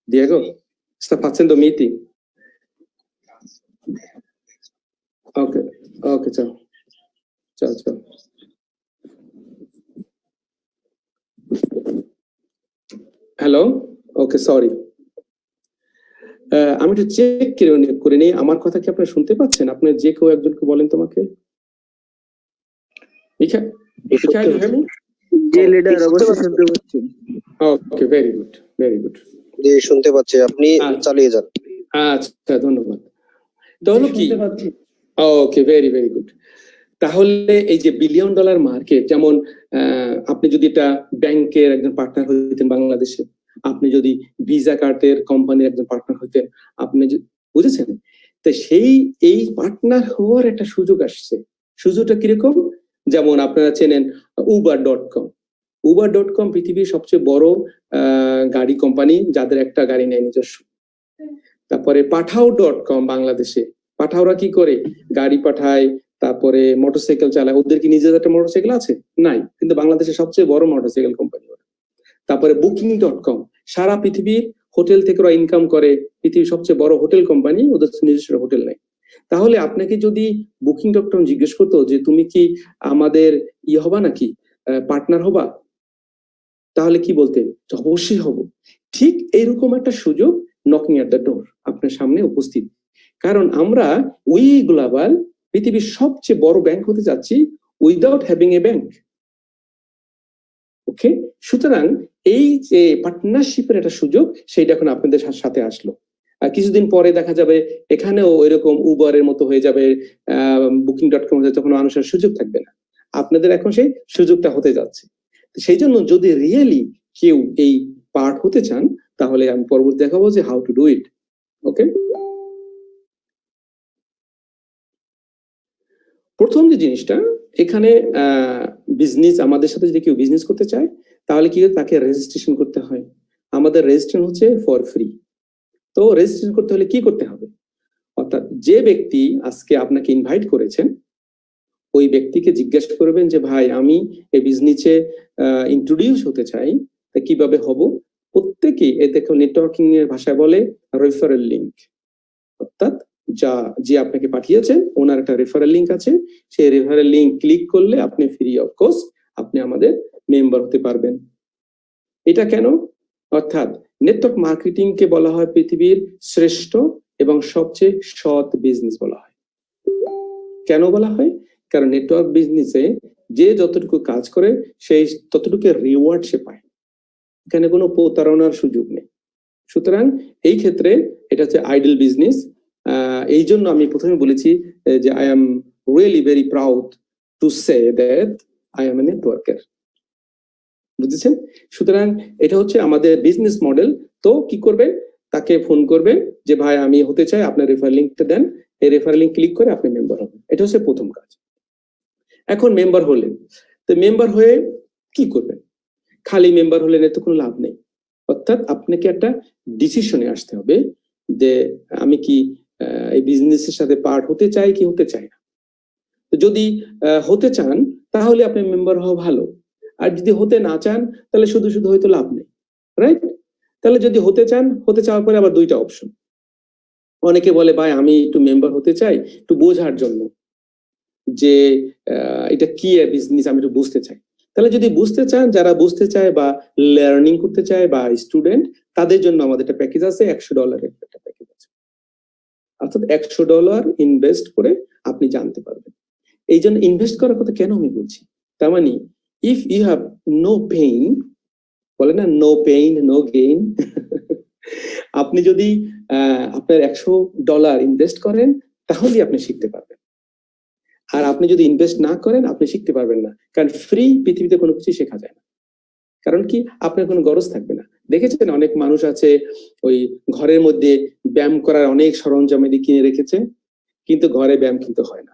Diego, sta facendo meeting? Ok, ciao. Hello, okay, sorry. আমি একটু চেক করে নিই, আমার কথা কি আপনারা শুনতে পাচ্ছেন? আপনি যে কেউ একজনকে বলেন তোমাকে। ওকে, ভেরি গুড। শুনতে পাচ্ছি, আপনি চালিয়ে যান। আচ্ছা, ধন্যবাদ। তাহলে কি, ওকে, ভেরি গুড। তাহলে এই যে $1 billion মার্কেট, যেমন আপনি যদি একটা ব্যাংকের একজন পার্টনার হইতেন বাংলাদেশে, আপনি যদি ভিসা কার্ডের কোম্পানির একজন পার্টনার হইতেন, আপনি বুঝেছেন, তো এই পার্টনার হওয়ার একটা সুযোগ আসছে। সুযোগটা কিরকম? যেমন আপনারা চেনেন uber.com পৃথিবীর সবচেয়ে বড় গাড়ি কোম্পানি, যাদের একটা গাড়ি নেই নিজস্ব। তারপরে পাঠাও.com বাংলাদেশে, পাঠাওরা কি করে, গাড়ি পাঠায়, তারপরে মোটরসাইকেল চালায়। ওদের কি নিজের একটা মোটরসাইকেল আছে? নাই, কিন্তু বাংলাদেশের সবচেয়ে বড় মোটরসাইকেল কোম্পানি। তারপরে বুকিং.com, সারা পৃথিবীর হোটেল থেকে ওরা ইনকাম করে, পৃথিবীর সবচেয়ে বড় হোটেল কোম্পানি, ওদের নিজস্ব হোটেল নাই। তাহলে আপনাকে যদি বুকিং.com জিজ্ঞেস করতো যে তুমি কি আমাদের হবা নাকি, পার্টনার হবা, তাহলে কি বলতেন? অবশ্যই হব। ঠিক এইরকম একটা সুযোগ নকিং এট দ্য ডোর আপনার সামনে উপস্থিত। কারণ আমরা উই গ্লোবাল পৃথিবীর সবচেয়ে বড় ব্যাংক হতে যাচ্ছি উইদাউট হ্যাভিং এ ব্যাংক। ওকে, সুতরাং এই যে পার্টনারশিপের একটা সুযোগ, সেইটা এখন আপনাদের সাথে আসলো। আর কিছুদিন পরে দেখা যাবে এখানেও এরকম উবারের মতো হয়ে যাবে, বুকিং.com, তখন মানুষের সুযোগ থাকবে না। আপনাদের এখন সেই সুযোগটা হতে যাচ্ছে। সেই জন্য যদি রিয়েলি কেউ এই পার্ট হতে চান, তাহলে আমি পরবর্তী দেখাবো যে হাউ টু ডু ইট। ওকে, প্রথম যে জিনিসটা এখানে, বিজনেস, আমাদের সাথে যদি কেউ বিজনেস করতে চায়, তাহলে কি তাকে রেজিস্ট্রেশন করতে হয়। আমাদের রেজিস্ট্রেশন হচ্ছে ফর ফ্রি। তো রেজিস্ট্রেশন করতে হলে কি করতে হবে? অর্থাৎ যে ব্যক্তি আজকে আপনাকে ইনভাইট করেছেন, ওই ব্যক্তিকে জিজ্ঞেস করবেন যে ভাই, আমি এই বিজনেসে ইন্ট্রোডিউস হতে চাই, তা কিভাবে হব? প্রত্যেকেই দেখো নেটওয়ার্কিং এর ভাষায় বলে রেফারেল লিংক, অর্থাৎ যে আপনাকে পাঠিয়েছেন ওনার একটা রেফারেল লিংক আছে, সেই রেফারেল লিংক ক্লিক করলে আপনি ফ্রি অফ কস্ট আপনি আমাদের মেম্বার হতে পারবেন। এটা কেন? অর্থাৎ নেটওয়ার্ক মার্কেটিং কে বলা হয় পৃথিবীর শ্রেষ্ঠ এবং সবচেয়ে সৎ বিজনেস বলা হয়। কেন বলা হয়? কারণ নেটওয়ার্ক বিজনেসে যে যতটুকু কাজ করে সেই ততটুকু রিওয়ার্ড সে পায়। এখানে কোনো প্রতারণার সুযোগ নেই। সুতরাং এই ক্ষেত্রে এটা হচ্ছে আইডল বিজনেস। এই জন্য আমি প্রথমে বলেছি যে I am really very proud to say that I M A networker. বুঝেছেন? সুতরাং এটা হচ্ছে আমাদের বিজনেস মডেল। তো কি করবেন, তাকে ফোন করবেন যে ভাই আমি হতে চাই, আপনার রেফার লিঙ্কটা দেন, এই রেফার লিঙ্ক ক্লিক করে আপনি মেম্বার হবেন। এটা হচ্ছে প্রথম কাজ। এখন মেম্বার হলেন, তো মেম্বার হয়ে কি করবেন? খালি মেম্বার হলেন এত কোনো লাভ নেই। অর্থাৎ আপনাকে একটা ডিসিশনে আসতে হবে যে আমি কি এই বিজনেসের সাথে পার্ট হতে চাই কি হতে চাই না। যদি হতে চান তাহলে আপনি মেম্বার হওয়া ভালো, আর যদি হতে না চান তাহলে শুধু শুধু হয়তো লাভ নেই, রাইট? তাহলে যদি হতে চান, হতে চাওয়ার পরে আবার দুইটা অপশন। অনেকে বলে ভাই আমি একটু মেম্বার হতে চাই একটু বোঝার জন্য যে এটা কি বিজনেস, আমি একটু বুঝতে চাই। তাহলে যদি বুঝতে চান, যারা বুঝতে চায় বা লার্নিং করতে চায় বা স্টুডেন্ট, তাদের জন্য আমাদের একটা প্যাকেজ আছে, $100 একটা প্যাকেজ আছে। অর্থাৎ $100 ইনভেস্ট করে আপনি জানতে পারবেন। এই জন্য ইনভেস্ট করার কথা কেন আমি বলছি, তার মানে if you have no pain, বলে না নো পেইন নো গেইন। আপনি যদি আপনার $100 ইনভেস্ট করেন তাহলে আপনি শিখতে পারবেন, আর আপনি যদি ইনভেস্ট না করেন আপনি শিখতে পারবেন না। কারণ ফ্রি পৃথিবীতে কোনো কিছু শেখা যায় না। কারণ কি, আপনার কোনো গরজ থাকবে না। দেখেছেন অনেক মানুষ আছে ওই ঘরের মধ্যে ব্যায়াম করার অনেক সরঞ্জাম কিনে রেখেছে, কিন্তু ঘরে ব্যায়াম কিন্তু হয় না।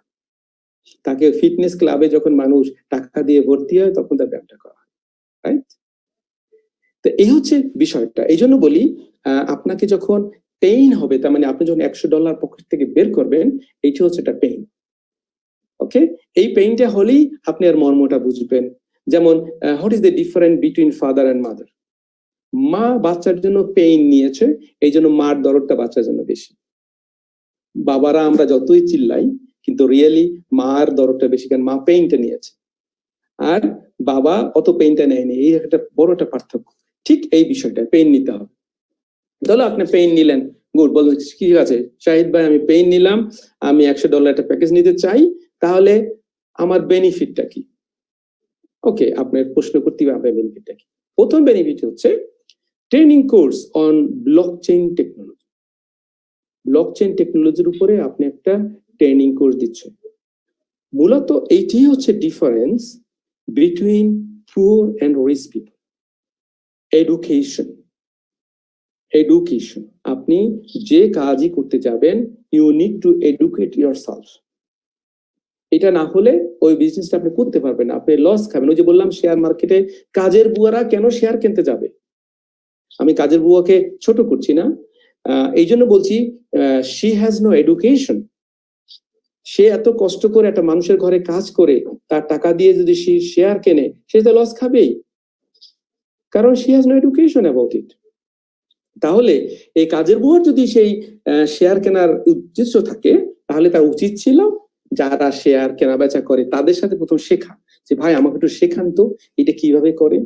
তাকে ফিটনেস ক্লাবে যখন মানুষ টাকা দিয়ে ভর্তি হয় তখন তার ব্যায়ামটা করা হয়, রাইট? তো এই হচ্ছে বিষয়টা। এই জন্য বলি আপনাকে যখন পেইন হবে, তার মানে আপনি যখন $100 পকেট থেকে বের করবেন, এইটা হচ্ছে একটা পেইন। ওকে, এই পেইনটা হলেই আপনি আর মর্মটা বুঝবেন। যেমন what is the difference between father and mother? মা বাচ্চার জন্য পেইন নিয়েছে, এই জন্য মার দরদটা বাচ্চার জন্য বেশি। বাবারা আমরা যতই চিল্লাই কিন্তু রিয়েলি মার দরদটা বেশি, কারণ মা পেইনটা নিয়েছে আর বাবা অত পেইনটা নেয়নি। এই একটা বড় একটা পার্থক্য। ঠিক এই বিষয়টা, পেইন নিতে হবে। ধরো আপনি পেইন নিলেন, গুড, বলবেন ঠিক আছে শাহিদ ভাই আমি পেইন নিলাম, আমি $100 একটা প্যাকেজ নিতে চাই, তাহলে আমার বেনিফিটটা কি? ওকে, আপনার প্রশ্ন করতে হবে আপনার বেনিফিটটা কি। প্রথম বেনিফিট হচ্ছে training course on blockchain technology. Blockchain টেকনোলজির উপরে আপনি একটা ট্রেনিং কোর্স দিচ্ছেন। মূলত এইটাই হচ্ছে difference between poor and rich people. Education, education. আপনি যে কাজই করতে যাবেন, you need to educate yourself. এটা না হলে ওই বিজনেসটা আপনি করতে পারবেন না, আপনি লস খাবেন। ওই যে বললাম শেয়ার মার্কেটে কাজের বুয়ারা কেন শেয়ার কিনতে যাবে? আমি কাজের বুয়াকে ছোট করছি না, এই জন্য বলছি শি হ্যাজ নো এডুকেশন। সে এত কষ্ট করে একটা মানুষের ঘরে কাজ করে তার টাকা দিয়ে যদি সে শেয়ার কেনে, সে তো লস খাবেই, কারণ she has no education about it. তাহলে এই কাজের বুয়ার যদি সেই শেয়ার কেনার উদ্দেশ্য থাকে, তাহলে তার উচিত ছিল যারা শেয়ার কেনা বেচা করে তাদের সাথে প্রথম শেখা, যে ভাই আমাকে একটু শেখান তো এটা কিভাবে করে।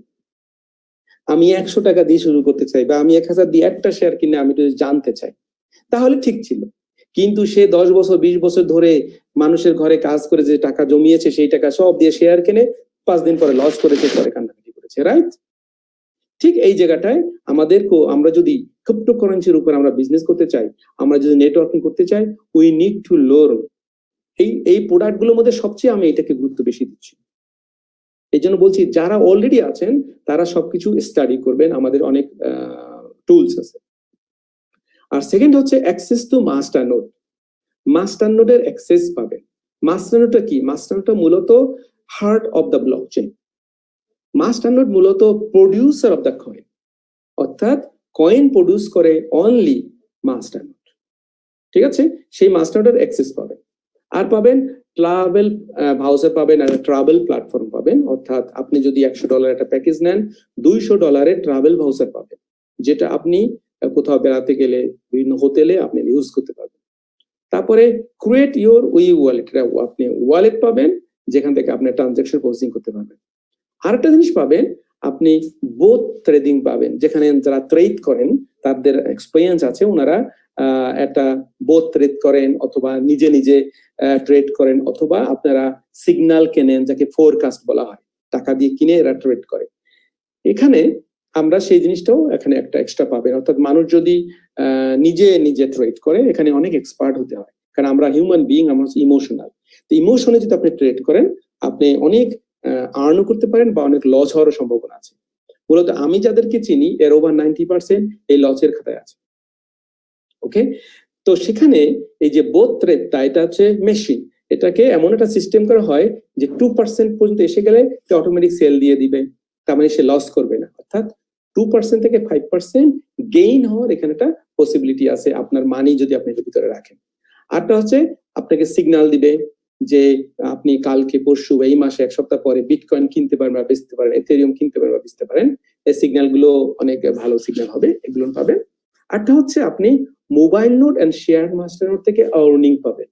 আমি $100 দিয়ে শুরু করতে চাই, বা আমি 1000 দিয়ে একটা শেয়ার কিনে আমি একটু জানতে চাই, তাহলে ঠিক ছিল। কিন্তু সে 10 বছর 20 বছর ধরে মানুষের ঘরে কাজ করে যে টাকা জমিয়েছে, সেই টাকা সব দিয়ে শেয়ার কিনে 5 দিন পরে লস করেছে, পরে কান্নাকাটি করেছে, রাইট? ঠিক এই জায়গাটায় আমরা যদি ক্রিপ্টোকারেন্সির উপর আমরা বিজনেস করতে চাই, আমরা যদি নেটওয়ার্কিং করতে চাই, উই নিড টু লার্ন। এই প্রোডাক্ট গুলোর মধ্যে সবচেয়ে আমি এটাকে গুরুত্ব বেশি দিচ্ছি। এই জন্য বলছি যারা অলরেডি আছেন তারা সবকিছু স্টাডি করবেন, আমাদের অনেক টুলস আছে। আর সেকেন্ড হচ্ছে access to master node. Master নোডের অ্যাক্সেস পাবেন। মাস্টার নোডটা কি? মাস্টার নোডটা মূলত heart of the blockchain. Master node মূলত প্রডিউসার অফ দ্য কয়েন, অর্থাৎ কয়েন প্রডিউস করে অনলি মাস্টার নোড। ঠিক আছে, সেই মাস্টার নোডের অ্যাক্সেস পাবেন। আর পাবেন ট্রাভেল ভাউচার পাবেন, আর ট্রাভেল প্ল্যাটফর্ম পাবেন। অর্থাৎ আপনি যদি $100 একটা প্যাকেজ নেন, $200 ট্রাভেল ভাউচার পাবেন, যেটা আপনি কোথাও বেড়াতে গেলে বিভিন্ন হোটেলে আপনি ইউজ করতে পারবেন। তারপরে ক্রিয়েট ইউর ওয়ালেট, আপনি ওয়ালেট পাবেন যেখান থেকে আপনি ট্রানজাকশন প্রসেসিং করতে পারবেন। আরেকটা জিনিস পাবেন, আপনি বোথ ট্রেডিং পাবেন, যেখানে যারা ট্রেড করেন তাদের এক্সপিরিয়েন্স আছে, ওনারা একটা বোথ ট্রেড করেন, অথবা নিজে নিজে ট্রেড করেন, অথবা আপনারা সিগন্যাল কেনেন, যাকে ফোরকাস্ট বলা হয়, টাকা দিয়ে কিনে এরা ট্রেড করে। এখানে আমরা সেই জিনিসটাও এখানে একটা এক্সট্রা পাবেন। অর্থাৎ মানুষ যদি নিজে নিজে ট্রেড করে, এখানে অনেক এক্সপার্ট হতে হয়, কারণ আমরা হিউম্যান বিইং, আমরা ইমোশনাল। তো ইমোশনে যদি আপনি ট্রেড করেন, আপনি অনেক আর্নও করতে পারেন বা অনেক লস হওয়ার সম্ভাবনা আছে। মূলত আমি যাদেরকে চিনি এর ওভার 90% এই লসের খাতায় আছে। ওকে, তো সেখানে এই যে বোথ ট্রেডটা, এটা হচ্ছে মেশিন, এটাকে এমন একটা সিস্টেম করা হয় যে 2% পর্যন্ত এসে গেলে অটোমেটিক সেল দিয়ে দিবে, তার মানে সে লস করবে না। অর্থাৎ 2% থেকে 5% গেইন হওয়ার এখানে একটা পসিবিলিটি আছে আপনার মানি যদি আপনি এর ভিতরে রাখেন। আরটা হচ্ছে আপনাকে সিগন্যাল দিবে যে আপনি কালকে, পরশু, এই মাসে, এক সপ্তাহ পরে বিটকয়েন কিনতে পারেন বা বেচতে পারেন, এথেরিয়াম কিনতে পারেন বা বেচতে পারেন। এই সিগন্যাল গুলো অনেক ভালো সিগন্যাল হবে, এগুলো পাবেন। আরটা হচ্ছে আপনি mobile note and share master note থেকে আর্নিং পাবেন।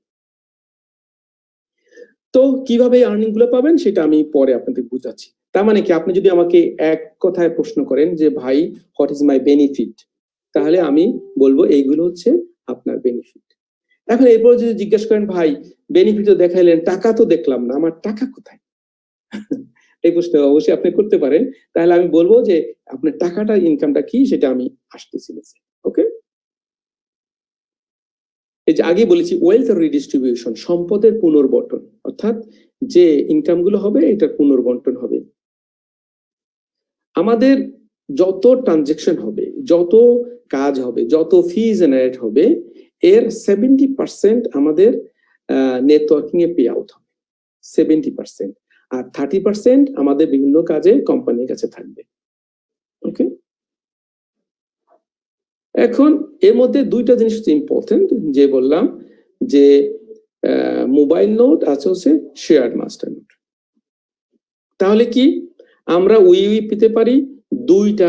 তো কিভাবে আর্নিং গুলো পাবেন সেটা আমি পরে আপনাদের বুঝাচ্ছি। তার মানে কি, আপনি যদি আমাকে এক কথায় প্রশ্ন করেন যে ভাই হোয়াট ইজ মাই বেনিফিট, তাহলে আমি বলবো এইগুলো হচ্ছে আপনার বেনিফিট। এখন এরপর যদি জিজ্ঞেস করেন ভাই বেনিফিট তো দেখাইলেন, টাকা তো দেখলাম না, আমার টাকা কোথায়? এই প্রশ্ন অবশ্যই আপনি করতে পারেন। তাহলে আমি বলবো যে আপনার টাকাটা, ইনকামটা কি সেটা আমি আসতেছি। ওকে, এই যে আগে বলেছি ওয়েলথ রিডিস্ট্রিবিউশন, সম্পদের পুনর্বন্টন, অর্থাৎ যে ইনকাম গুলো হবে এটার পুনর্বন্টন হবে। আমাদের যত ট্রানজেকশন হবে, যত কাজ হবে, যত ফি জেনারেট হবে, এর 70% আমাদের নেটওয়ার্কিং এ পে আউট হবে, 70%। আর 30% আমাদের বিভিন্ন কাজে কোম্পানির কাছে থাকবে। ওকে, এখন এর মধ্যে দুইটা জিনিস হচ্ছে ইম্পর্টেন্ট, যে বললাম যে মোবাইল নোট আছে হচ্ছে শেয়ার মাস্টার নোট। তাহলে কি আমরা উই পেতে পারি দুইটা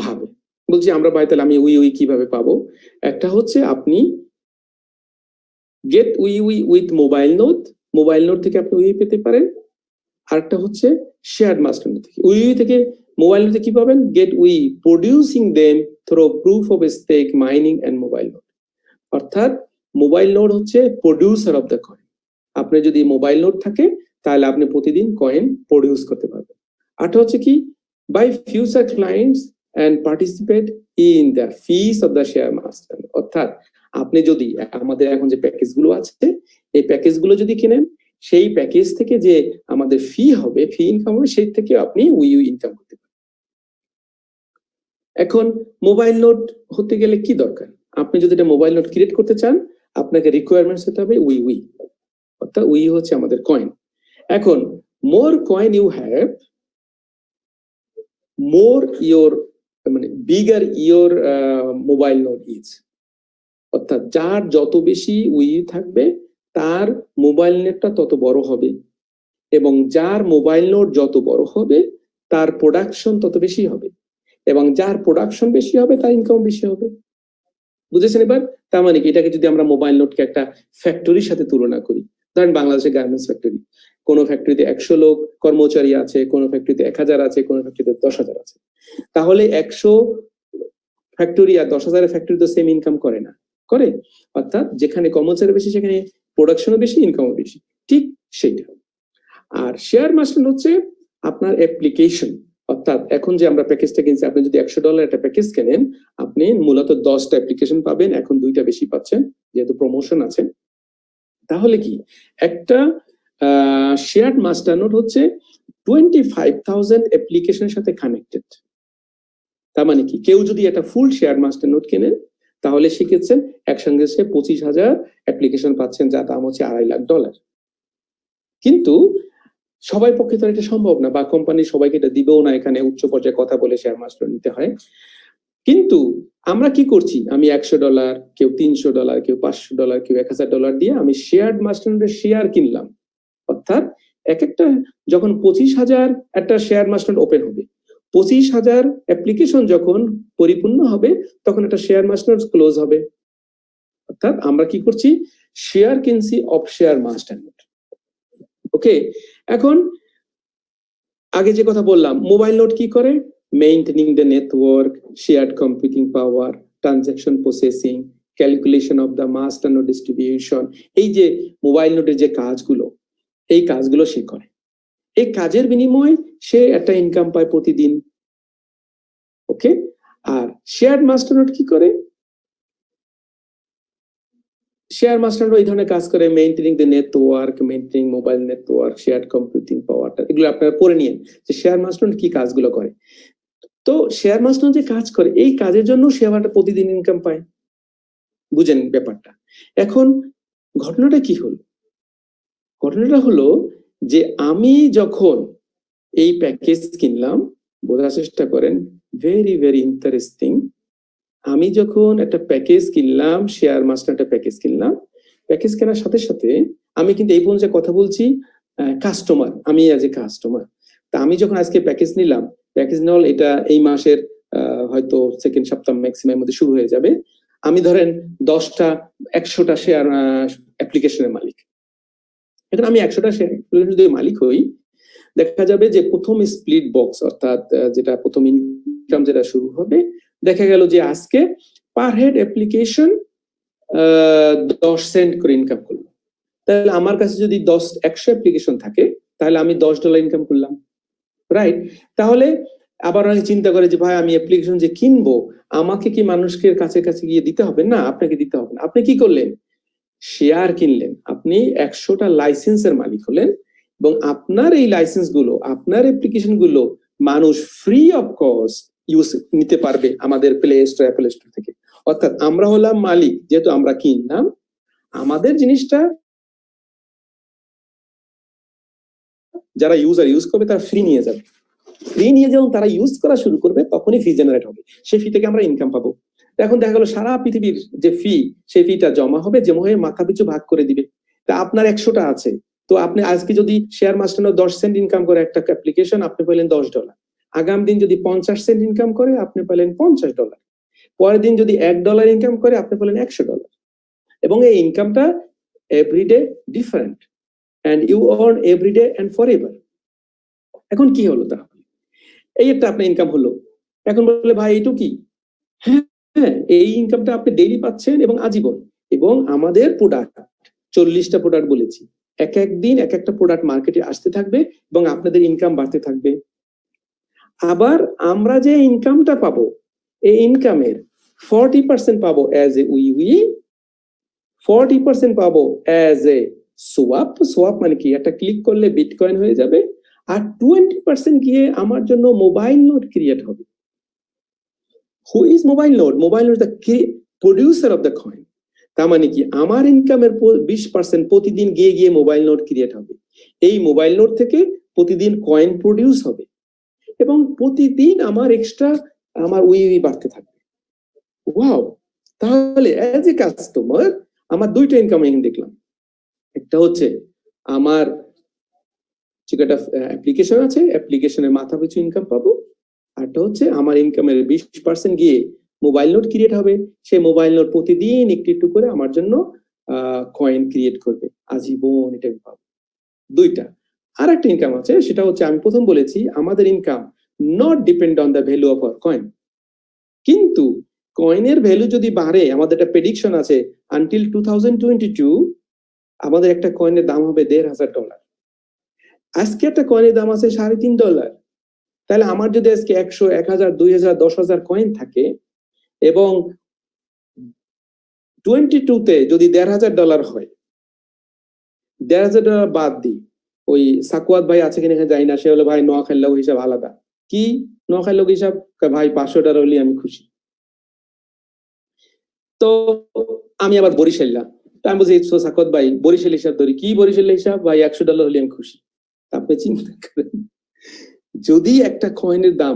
ভাবে। বলছি আমরা ভাই, তাহলে আমি উই কিভাবে পাবো? একটা হচ্ছে আপনি get we with mobile note, mobile note থেকে আপনি উই পেতে পারেন। আরেকটা হচ্ছে শেয়ার মাস্টার নোট থেকে। উই থেকে মোবাইল নোটে কি পাবেন? Get we producing them through proof of stake, mining and mobile note. অর্থাৎ মোবাইল নোট হচ্ছে প্রডিউসার অফ দ্য কয়েন। আপনার যদি মোবাইল নোট থাকে তাহলে আপনি প্রতিদিন কয়েন প্রডিউস করতে পারবেন। আরটা হচ্ছে কি, buy future clients and participate in the fees of the share master. অর্থাৎ আপনি যদি আমাদের এখন যে প্যাকেজ গুলো আছে, এই প্যাকেজ গুলো যদি কিনেন, সেই প্যাকেজ থেকে যে আমাদের ফি হবে, ফি ইনকাম হবে, সেই থেকে আপনি উই ইনকাম করতে পারেন। এখন মোবাইল নোট হতে গেলে কি দরকার? আপনি যদি এটা মোবাইল নোট ক্রিয়েট করতে চান, আপনাকে রিকোয়ারমেন্টস হতে হবে উই, অর্থাৎ উই হচ্ছে আমাদের কয়েন। এখন more coin you have, more your, মানে bigger your mobile note is. অর্থাৎ যার যত বেশি উই থাকবে তার মোবাইল নেটটা তত বড় হবে, এবং যার মোবাইল নোট যত বড় হবে তার প্রোডাকশন তত বেশি হবে, এবং যার প্রোডাকশন বেশি হবে তার ইনকাম বেশি হবে। বুঝেছেন এবার? তার মানে কি, এটাকে যদি আমরা মোবাইল নোটকে একটা ফ্যাক্টরির সাথে তুলনা করি, ধরেন বাংলাদেশের গার্মেন্টস ফ্যাক্টরি, কোন ফ্যাক্টরিতে 100 লোক কর্মচারী আছে, কোন ফ্যাক্টরিতে 1000 আছে, কোন ফ্যাক্টরিতে 10,000 আছে। তাহলে 100 ফ্যাক্টরি আর 10,000 ফ্যাক্টরি তো সেম ইনকাম করে না, করে? অর্থাৎ যেখানে কর্মচারী বেশি সেখানে প্রোডাকশনও বেশি, ইনকামও বেশি, ঠিক সেইটা। আর শেয়ার মাস্টার হচ্ছে আপনার অ্যাপ্লিকেশন। অর্থাৎ এখন যে আমরা প্যাকেজটা কিনছি, আপনি যদি $100 একটা প্যাকেজ কেনেন, আপনি মূলত 10টা অ্যাপ্লিকেশন পাবেন, এখন 2টা বেশি পাচ্ছেন যেহেতু প্রমোশন আছে। তাহলে কি, একটা শেয়ার মাস্টার নোট হচ্ছে 25,000 অ্যাপ্লিকেশনের সাথে কানেক্টেড। তার মানে কি, কেউ যদি একটা ফুল শেয়ার মাস্টার নোট কেনেন তাহলে শিখেছেন একসঙ্গে সে 25,000 অ্যাপ্লিকেশন পাচ্ছেন, যা দাম হচ্ছে $2.5 লাখ। কিন্তু সবাই পক্ষে তো এটা সম্ভব না, বা কোম্পানি সবাইকে এটা দিবেও না, এখানে উচ্চ পর্যায়ে কথা বলে শেয়ার মাস্টার নিতে হয়। কিন্তু আমরা কি করছি, আমি $100, কেউ $300, কেউ $500, কেউ $1,000 দিয়ে আমি শেয়ার মাস্টার শেয়ার কিনলাম। অর্থাৎ এক একটা, যখন 25,000 একটা শেয়ার মাস্টার ওপেন হবে, 25,000 অ্যাপ্লিকেশন যখন পরিপূর্ণ হবে, তখন একটা শেয়ার মাস্টার ক্লোজ হবে। অর্থাৎ আমরা কি করছি, শেয়ার কিনছি অফ শেয়ার মাস্টার। ওকে, এখন আগে যে কথা বললাম, মোবাইল নোট কি করে? Maintaining the network, shared computing power, transaction processing, calculation of the master note distribution. এই যে মোবাইল নোটের যে কাজগুলো, এই কাজগুলো সে করে। এই কাজের বিনিময়ে সে একটা ইনকাম পায় প্রতিদিন। ওকে, আর শেয়ার মাস্টারনোড কি করে? শেয়ার মাস্টারনোড এই ধরনের কাজ করে, maintaining the network, maintaining mobile network, share computing পাওয়ারটা, এগুলো আপনারা পড়ে নিন যে শেয়ার মাস্টারনোড কি কাজগুলো করে। তো শেয়ার মাস্টারনোড যে কাজ করে, এই কাজের জন্য শেয়ারটা প্রতিদিন ইনকাম পায়। বুঝেন ব্যাপারটা? এখন ঘটনাটা কি হলো? ঘটনাটা হলো যে আমি যখন এই প্যাকেজ কিনলাম, বোঝার চেষ্টা করেন, ভেরি ভেরি ইন্টারেস্টিং। আমি যখন একটা প্যাকেজ কিনলাম, শেয়ার মাস্টার একটা প্যাকেজ কিনলাম, প্যাকেজ কেনার সাথে সাথে আমি কিন্তু এই পর্যন্ত কথা বলছি কাস্টমার, আমি অ্যাজ এ কাস্টমার। তা আমি যখন আজকে প্যাকেজ নিলাম, প্যাকেজ নেওয়াল এটা এই মাসের হয়তো সেকেন্ড সপ্তাহ ম্যাক্সিমাম মধ্যে শুরু হয়ে যাবে। আমি ধরেন 10টা 100টা শেয়ার অ্যাপ্লিকেশনের মালিক। এখন আমি 100টা শেয়ার যদি মালিক হই, দেখা যাবে যে প্রথম স্প্লিট বক্স, অর্থাৎ যেটা প্রথম ইনকাম যেটা শুরু হবে, দেখা গেল যে আজকে পার হেড অ্যাপ্লিকেশন 10 সেন্ট করে ইনকাম করলো। তাহলে আমার কাছে যদি 100 অ্যাপ্লিকেশন থাকে, তাহলে আমি $10 ইনকাম করলাম, রাইট? তাহলে আবার অনেকে চিন্তা করে যে ভাই আমি অ্যাপ্লিকেশন যে কিনবো, আমাকে কি মানুষকে কাছে কাছে গিয়ে দিতে হবে? না, আপনাকে দিতে হবে না। আপনি কি করলেন? শেয়ার কিনলেন, আপনি 100টা লাইসেন্সের মালিক হলেন, এবং আপনার এই লাইসেন্স গুলো, আপনার অ্যাপ্লিকেশন গুলো মানুষ ফ্রি অফ কস্ট ইউজ নিতে পারবে আমাদের প্লে স্টোর, অ্যাপল স্টোর থেকে। অর্থাৎ আমরা হলাম মালিক, যেহেতু আমরা কিনলাম, আমাদের জিনিসটা যারা ইউজার ইউজ করবে তারা ফ্রি নিয়ে যাবে। ফ্রি নিয়ে যখন তারা ইউজ করা শুরু করবে, তখনই ফি জেনারেট হবে, সেই ফি থেকে আমরা ইনকাম পাবো। এখন দেখা গেল সারা পৃথিবীর যে ফি, সেই ফিটা জমা হবে, জমা হয়ে মাথা পিছু ভাগ করে দিবে। তা আপনার 100টা আছে, তো আপনি আজকে যদি শেয়ার মাস্টার 10 সেন্ট ইনকাম করে একটা অ্যাপ্লিকেশন, আপনি পেলেন $10। আগামী দিন যদি 50 সেন্ট ইনকাম করে, আপনি পেলেন $50। পরের দিন যদি $1 ইনকাম করে, আপনি পেলেন $100। এবং এই ইনকামটা everyday different, and you earn every day and forever. এখন কি হলো তাহলে? এই একটা আপনার ইনকাম হলো। এখন বলে ভাই এইটু কি? হ্যাঁ, এই ইনকামটা আপনি ডেইলি পাচ্ছেন এবং আজীবন। এবং আমাদের প্রোডাক্ট 40টা প্রোডাক্ট বলেছি, এক এক দিন এক একটা প্রোডাক্ট মার্কেটে আসতে থাকবে এবং আপনাদের ইনকাম বাড়তে থাকবে। আবার আমরা যে ইনকামটা পাবো, এই ইনকামের 40% পাবো অ্যাজ এ উই, 40% পাবো অ্যাজ এ সোয়াপ। সোয়াপ মানে কি? একটা ক্লিক করলে বিটকয়েন হয়ে যাবে। আর 20% গিয়ে আমার জন্য মোবাইল নোট ক্রিয়েট হবে। Who is mobile note? Mobile note the producer of the coin. তার মানে কি? আমার ইনকামের 20% প্রতিদিন গিয়ে গিয়ে মোবাইল নোট ক্রিয়েট হবে। এই মোবাইল নোট থেকে প্রতিদিন কয়েন প্রডিউস হবে এবং প্রতিদিন আমার এক্সট্রা আমার উই বাড়তে থাকবে। ওয়াও! তাহলে অ্যাজ এ কাস্টমার আমার 2টা ইনকাম আমি দেখলাম। একটা হচ্ছে আমার একটা অ্যাপ্লিকেশন আছে, অ্যাপ্লিকেশনের মাথা পিছু ইনকাম পাবো। আরটা হচ্ছে আমার ইনকামের 20% গিয়ে মোবাইল নোট ক্রিয়েট হবে, সেই মোবাইল নোট প্রতিদিন একটু একটু করে আমার জন্য কয়েন ক্রিয়েট করবে, আজীবন এটা আমি পাবো। 2টা। আর একটা ইনকাম আছে, সেটা হচ্ছে আমি প্রথম বলেছি আমাদের income not depend on the value of our coin. কিন্তু কয়েনের ভ্যালু যদি বাড়ে, আমাদের একটা প্রেডিকশন আছে, আনটিল 2022 আমাদের একটা কয়েনের দাম হবে $1,500। আজকে একটা কয়েনের দাম আছে $3.5। তাহলে আমার যদি আজকে 100, 1000, 2000, 10,000 কয়েন থাকে এবং 22-তে যদি $1,500 হয়, $1,500 বাদ দিই, ওই সাকুয়াত ভাই আছে কিনা জানি না, সে হলো ভাই নোয়াখালীর লোক হিসাব আলাদা। কি নোয়াখালীর লোক হিসাব? ভাই $500 হলে আমি খুশি। তো আমি আবার বরিশাল্লা, আমি বলছি সাকুয়াত ভাই বরিশাল হিসাব ধরি। কি বরিশাল হিসাব? ভাই $100 হলে আমি খুশি। আপনি চিন্তা করেন, যদি একটা কয়েনের দাম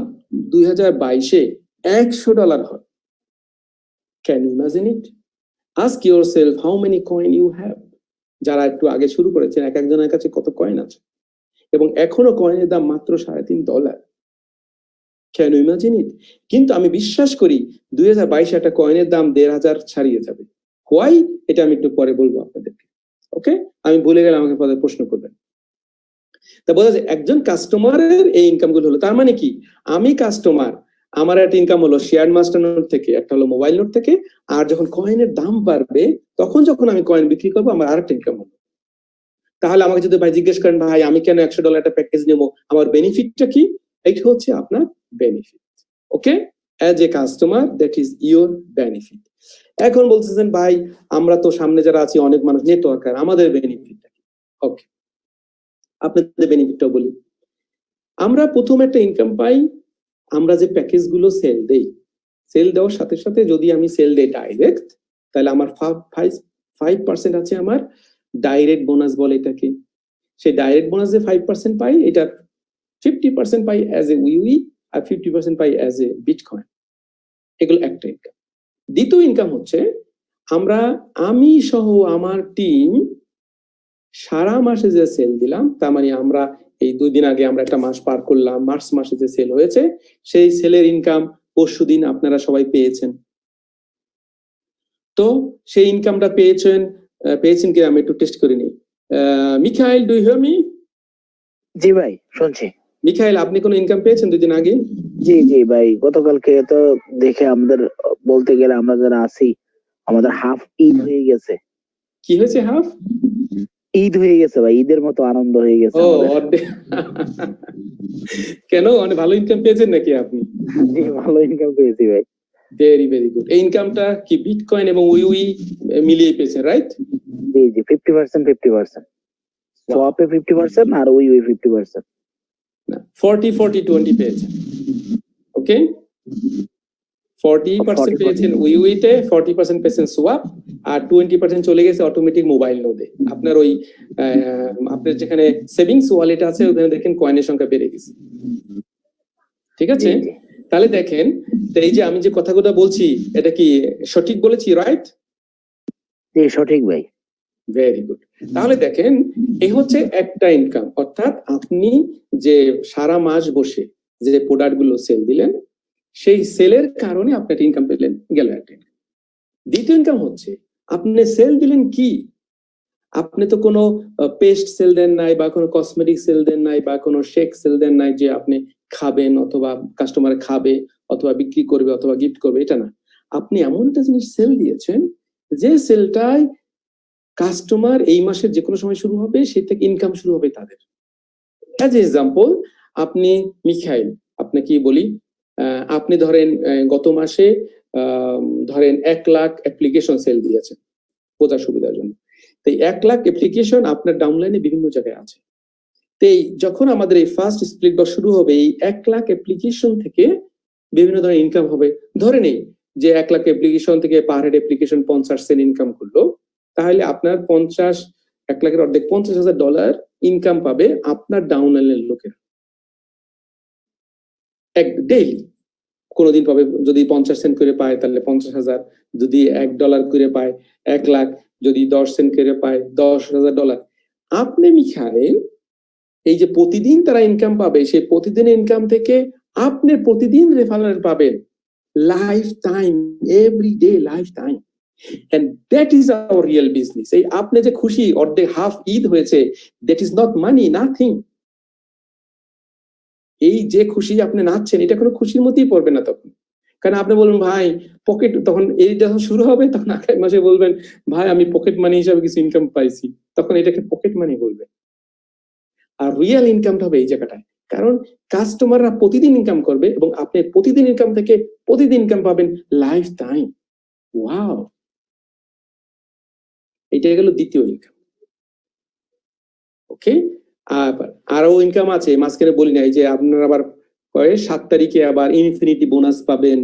2022-এ $100 হয়, can you imagine it? Ask yourself how many coin you have. যারা একটু আগে শুরু করেছেন, এক একজনের কাছে কত কয়েন আছে, এবং এখনো কয়েনের দাম মাত্র $3.5। Can you imagine it? কিন্তু আমি বিশ্বাস করি 2022-এ একটা কয়েনের দাম 1,500 ছাড়িয়ে যাবে। হোয়াই? এটা আমি একটু পরে বলবো আপনাদেরকে। ওকে, আমি ভুলে গেলে আমাকে পরে প্রশ্ন করবেন। তা বোঝা যায় একজন কাস্টমারের এই ইনকাম গুলো হলো। তার মানে কি? আমি কাস্টমার, আমার একটা ইনকাম হলো শেয়ার মাস্টার নোট থেকে, একটা হলো মোবাইল নোট থেকে, আর যখন কয়েনের দাম বাড়বে, তখন যখন আমি কয়েন বিক্রি করবো, আমার আরেকটা ইনকাম হলো। তাহলে আমাকে যদি ভাই জিজ্ঞেস করেন, ভাই আমি কেন $100 একটা প্যাকেজ নেবো, আমার বেনিফিটটা কি? এইটা হচ্ছে আপনার benefit. Okay, as a customer, that is your benefit. এখন বলতেছেন ভাই আমরা তো সামনে যারা আছি অনেক মানুষ নেটওয়ার্কার, আমাদের বেনিফিট ওকে, আপনাদের বেনিফিটটাও বলি। আমরা প্রথম একটা ইনকাম পাই, আমরা যে প্যাকেজ গুলো সেল দেই, সেল দেওয়ার সাথে সাথে যদি আমি সেল দেই ডাইরেক্ট, তাহলে আমার 5% আছে আমার ডাইরেক্ট বোনাস বলে এটাকে। সেই ডাইরেক্ট বোনাস যে 5% পাই, এটা 50% পাই অ্যাজ এ উই আর 50% পাই অ্যাজ এ বিটকয়েন। এগুলো একটা ইনকাম। দ্বিতীয় ইনকাম হচ্ছে আমি সহ আমার টিম সারা মাসে যে সেল দিলাম, তার মানে আমরা এই 2 দিন আগে আমরা একটা মাস পার করলাম, মার্চ মাসে যে সেল হয়েছে সেই সেলের ইনকাম পরশুদিন আপনারা সবাই পেয়েছেন। তো সেই ইনকামটা পেয়েছেন কি আমি একটু টেস্ট করে নিই। Mikhail, do you hear me? জি ভাই শুনছি। মিখাইল, আপনি কোনো ইনকাম পেয়েছেন 2 দিন আগে? জি জি ভাই, গতকালকে তো দেখে আমাদের বলতে গেলে আমরা যারা আছি আমাদের হাফ ঈদ হয়ে গেছে। কি হয়েছে? হাফ ঈদ হয়ে গেছে ভাই, ঈদের মতো আনন্দ হয়ে গেছে ও আমাদের। অর্ধেক। কেন, অনেক ভালো ইনকাম পেয়েছেন নাকি আপনি? জি ভালো ইনকাম পেয়েছি ভাই। Very very good. এই ইনকামটা কি বিটকয়েন এবং উই মিলিয়ে পেয়েছেন, right? G G 50% সোয়াপে 50% R we 50%। 40-40-20 পেয়েছেন। ওকে, 40% পেয়েছেন উইতে, 40% পেয়েছেন সোয়াপ, আর 20% চলে গেছে অটোমেটিক মোবাইল নোডে। আপনার ওই আপনার যেখানে সেভিংস ওয়ালেট আছে ওখানে দেখেন কয়েনের সংখ্যা বেড়ে গেছে। ঠিক আছে, তাহলে দেখেন এই যে আমি যে কথাগুলো বলছি এটা কি সঠিক বলেছি, রাইট? জি সঠিক ভাই। Very good. তাহলে দেখেন এই হচ্ছে একটা ইনকাম, অর্থাৎ আপনি যে সারা মাস বসে যে প্রোডাক্ট গুলো সেল দিলেন সেই সেলের কারণে আপনি একটা ইনকাম পেলেন, গেল একটা। দ্বিতীয় ইনকাম হচ্ছে আপনি সেল দিলেন কি, আপনি তো কোনো পেস্ট সেল দেন নাই বা কোনো কসমেটিক সেল দেন নাই বা কোনো শেক সেল দেন নাই যে আপনি খাবেন অথবা কাস্টমার খাবে অথবা বিক্রি করবে অথবা গিফট করবে, এটা না। আপনি এমন একটা জিনিস সেল দিয়েছেন যে সেলটায় কাস্টমার এই মাসের যে কোনো সময় শুরু হবে, সে থেকে ইনকাম শুরু হবে তাদের। অ্যাজ এক্সাম্পল আপনি মিখাইল, আপনাকে বলি, আপনি ধরেন গত মাসে ধরেন 1 লাখ অ্যাপ্লিকেশন সেল দিয়েছেন বোঝার সুবিধার জন্য। তো 1 লাখ অ্যাপ্লিকেশন আপনার ডাউনলাইনে বিভিন্ন জায়গায় আছে। তো যখন আমাদের এই ফার্স্ট স্প্লিট বক্স শুরু হবে, এই 1 লাখ অ্যাপ্লিকেশন থেকে বিভিন্ন ধরনের ইনকাম হবে। ধরে নেই যে 1 লাখ অ্যাপ্লিকেশন থেকে per head application 50 cent income করলো, তাহলে আপনার 1 লাখের অর্ধেক $50,000 ইনকাম পাবে আপনার ডাউনলাইনের লোকেরা এক ডেইলি। কোনোদিন পাবে যদি 50 সেন্ট করে পায় তাহলে 50,000, যদি $1 করে পায় 1 লাখ, যদি 10 সেন্ট করে পায় $10,000। আপনি মিখাইল এই যে প্রতিদিন তারা ইনকাম পাবে, সেই প্রতিদিনের ইনকাম থেকে আপনি প্রতিদিন রেফারেল পাবেন lifetime, everyday lifetime. And that is our real business. এই আপনি যে খুশি অর্ধেক হাফ ঈদ হয়েছে, that is not money, nothing. এই যে খুশি আপনি নাচছেন এটা কোনো খুশির মধ্যেই পড়বে না তখন। কারণ আপনি বলবেন ভাই পকেট, তখন এই যখন শুরু হবে তখন আগামী মাসে বলবেন ভাই আমি পকেট মানি হিসাবে কিছু ইনকাম পাইছি, তখন এটাকে পকেট মানি বলবে। আর রিয়েল ইনকামটা হবে এই জায়গাটায়, কারণ কাস্টমাররা প্রতিদিন ইনকাম করবে এবং আপনি প্রতিদিন ইনকাম থেকে প্রতিদিন ইনকাম পাবেন লাইফ টাইম। ওয়াও, এটা গেল দ্বিতীয় ইনকাম। ওকে, আরো ইনকাম আছে মাঝখানে বলি নাই যে আপনারা আবার 7 তারিখে আবার ইনফিনিটি বোনাস পাবেন,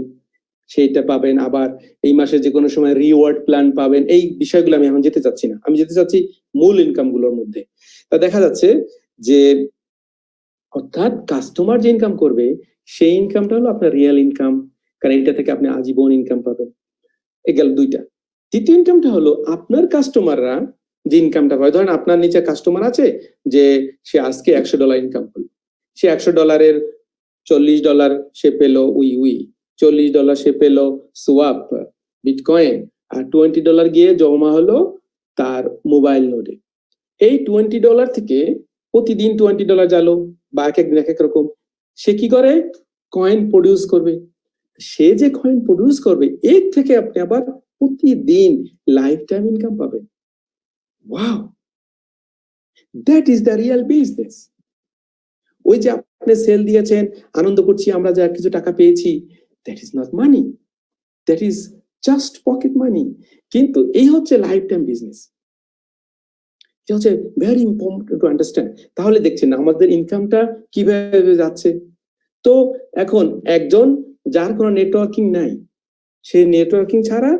সেইটা পাবেন। আবার এই মাসে যে কোনো সময় রিওয়ার্ড প্ল্যান পাবেন। এই বিষয়গুলো আমি এখন যেতে চাচ্ছি না, আমি যেতে চাচ্ছি মূল ইনকাম গুলোর মধ্যে। তা দেখা যাচ্ছে যে অর্থাৎ কাস্টমার যে ইনকাম করবে সেই ইনকামটা হলো আপনার রিয়েল ইনকাম, কারণ এটা থেকে আপনি আজীবন ইনকাম পাবেন। এ গেল দুইটা। তৃতীয় ইনকামটা হলো আপনার কাস্টমাররা যে ইনকামটা পায়, ধরেন আপনার নিচে কাস্টমার আছে যে সে আজকে $100 ইনকাম করলো, সে $100 $40 সে পেলো উই, $40 সে পেলো সোয়াপ বিটকয়েন, আর $20 গিয়ে জমা হলো তার মোবাইল নোডে। এই $20 থেকে প্রতিদিন $20 জালো বা এক একদিন এক এক রকম, সে কি করে কয়েন প্রডিউস করবে। সে যে কয়েন প্রডিউস করবে এর থেকে আপনি আবার প্রতিদিন লাইফ টাইম ইনকাম পাবেন। Wow, that is the real business. ওই যে আপনি সেল দিয়েছেন, আনন্দ করছি, আমরা যা কিছু টাকা পেয়েছি, that is not money, that is just pocket money. কিন্তু এই হচ্ছে লাইফ টাইম বিজনেস, এটা হচ্ছে ভেরি ইম্পর্টেন্ট টু আন্ডারস্ট্যান্ড। তাহলে দেখছেন আমাদের ইনকামটা কিভাবে যাচ্ছে। তো এখন একজন যার কোনো নেটওয়ার্কিং নাই, সে নেটওয়ার্কিং ছাড়া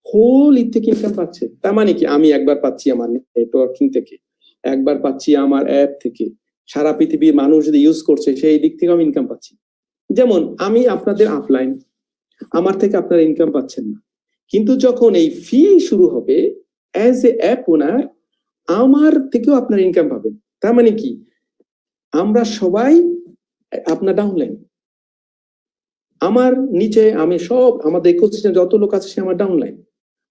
হোল থেকে ইনকাম পাচ্ছে। তার মানে কি, আমি একবার পাচ্ছি আমার নেটওয়ার্কিং থেকে, একবার পাচ্ছি আমার অ্যাপ থেকে, সারা পৃথিবীর মানুষ যদি ইউজ করছে সেই দিক থেকে আমি ইনকাম পাচ্ছি। যেমন আমি আপনাদের আপলাইন, আমার থেকে আপনারা ইনকাম পাচ্ছেন না, কিন্তু যখন এই ফি শুরু হবে অ্যাজ এ অ্যাপ ওনার, আমার থেকেও আপনার ইনকাম পাবেন। তার মানে কি, আমরা সবাই আপনার ডাউনলাইন, আমার নিচে আমি সব, আমাদের ইকোসিস্টেম যত লোক আছে সে আমার ডাউনলাইন।